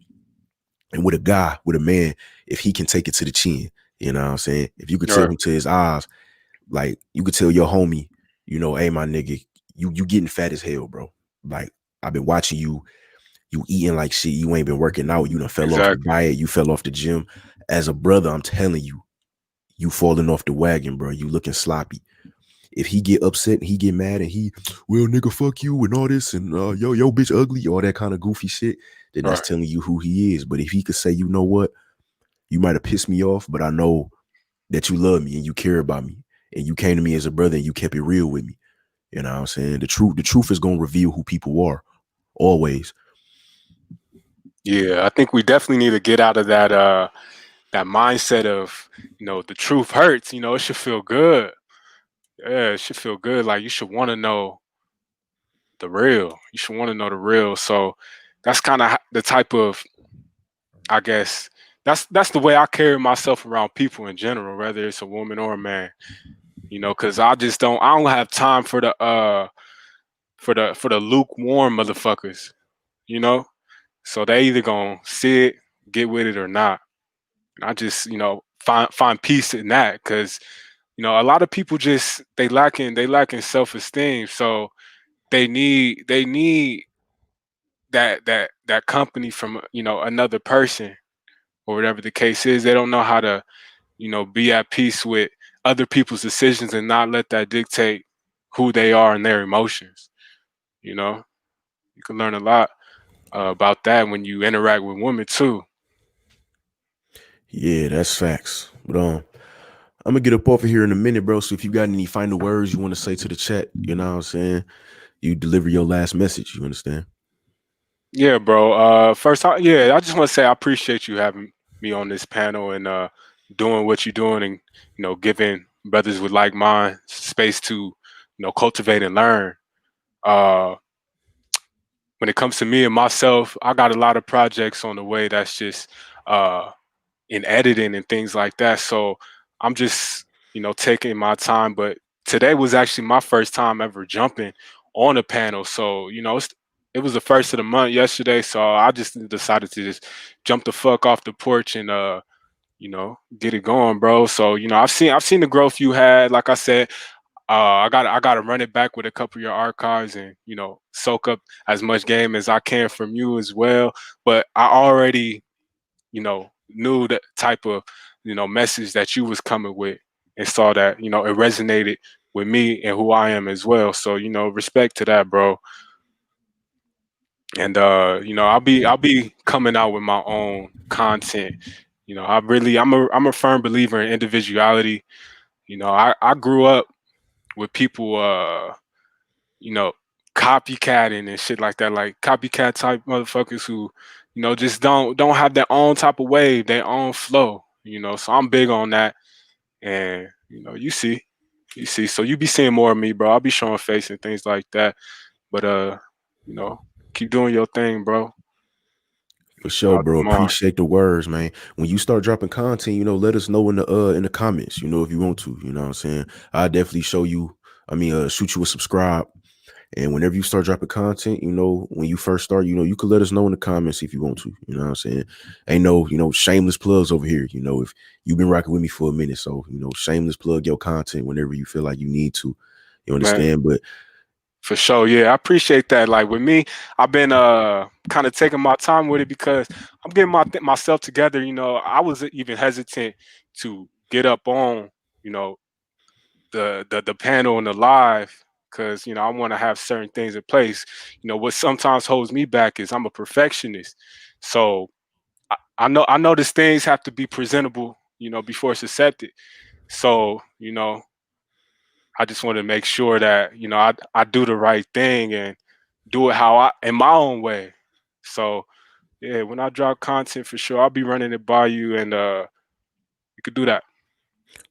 and with a man, if he can take it to the chin, you know what I'm saying? If you could tell right, him to his eyes, like you could tell your homie, hey, my nigga, you getting fat as hell, bro. Like, I've been watching you eating like shit. You ain't been working out. You done fell off the Exactly. diet. You fell off the gym. As a brother, I'm telling you, you falling off the wagon, bro. You looking sloppy. If he get upset and he get mad and well, nigga, fuck you and all this and yo, bitch ugly, all that kind of goofy shit, then that's right. telling you who he is. But if he could say, you know what? You might have pissed me off, but I know that you love me and you care about me. And you came to me as a brother and you kept it real with me. You know what I'm saying? The truth is gonna reveal who people are. Always. Yeah, I think we definitely need to get out of that mindset of, the truth hurts. It should feel good. Yeah, it should feel good. Like, you should want to know the real. You should want to know the real. So that's kind of the type of, I guess, that's the way I carry myself around people in general, whether it's a woman or a man. Because I don't have time for the lukewarm motherfuckers. You know, so they either gonna see it, get with it, or not. And I just find peace in that, because a lot of people just they lacking self-esteem, so they need that company from another person, or whatever the case is. They don't know how to be at peace with other people's decisions and not let that dictate who they are and their emotions. You know, you can learn a lot about that when you interact with women too. Yeah, that's facts. But I'm gonna get up off of here in a minute, bro. So if you got any final words you want to say to the chat, you know what I'm saying, you deliver your last message. You understand? Yeah, bro. Yeah, I just want to say I appreciate you having me on this panel and doing what you're doing, and giving brothers with like mind space to cultivate and learn. Uh, when it comes to me and myself, I got a lot of projects on the way that's just uh, in editing and things like that. So I'm just, taking my time. But today was actually my first time ever jumping on a panel. So, it was the first of the month yesterday. So I just decided to just jump the fuck off the porch and get it going, bro. So, I've seen the growth you had. Like I said, I gotta run it back with a couple of your archives and soak up as much game as I can from you as well. But I already knew the type of message that you was coming with, and saw that it resonated with me and who I am as well. So respect to that, bro. And I'll be coming out with my own content. I'm a firm believer in individuality. I grew up with people you know, copycatting and shit like that, like copycat type motherfuckers who, just don't have their own type of wave, their own flow, So I'm big on that. And you see. So you be seeing more of me, bro. I'll be showing face and things like that. But you know, keep doing your thing, bro. For sure, I'll bro. do mine. Appreciate the words, man. When you start dropping content, let us know in the comments, if you want to, you know what I'm saying? I'll definitely show you, shoot you a subscribe. And whenever you start dropping content, when you first start, you could let us know in the comments if you want to, you know what I'm saying? Ain't no, shameless plugs over here. If you've been rocking with me for a minute, so, shameless plug your content whenever you feel like you need to, you Man, understand? But for sure. Yeah, I appreciate that. Like with me, I've been kind of taking my time with it because I'm getting myself together. I was even hesitant to get up on, you know, the panel and the live because I want to have certain things in place. What sometimes holds me back is I'm a perfectionist. So I know these things have to be presentable, before it's accepted. So, I just want to make sure that, I do the right thing and do it in my own way. So yeah, when I drop content for sure, I'll be running it by you and you could do that.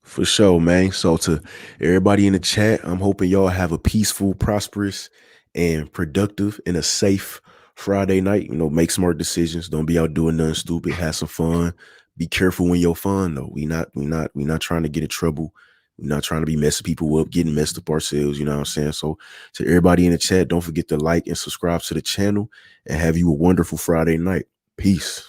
for sure, man. So to everybody in the chat, I'm hoping y'all have a peaceful, prosperous, and productive and a safe Friday night. Make smart decisions. Don't be out doing nothing stupid. Have some fun. Be careful when you're fun though. We not trying to get in trouble. We're not trying to be messing people up, getting messed up ourselves. You know what I'm saying? So to everybody in the chat, don't forget to like and subscribe to the channel and have you a wonderful Friday night. Peace.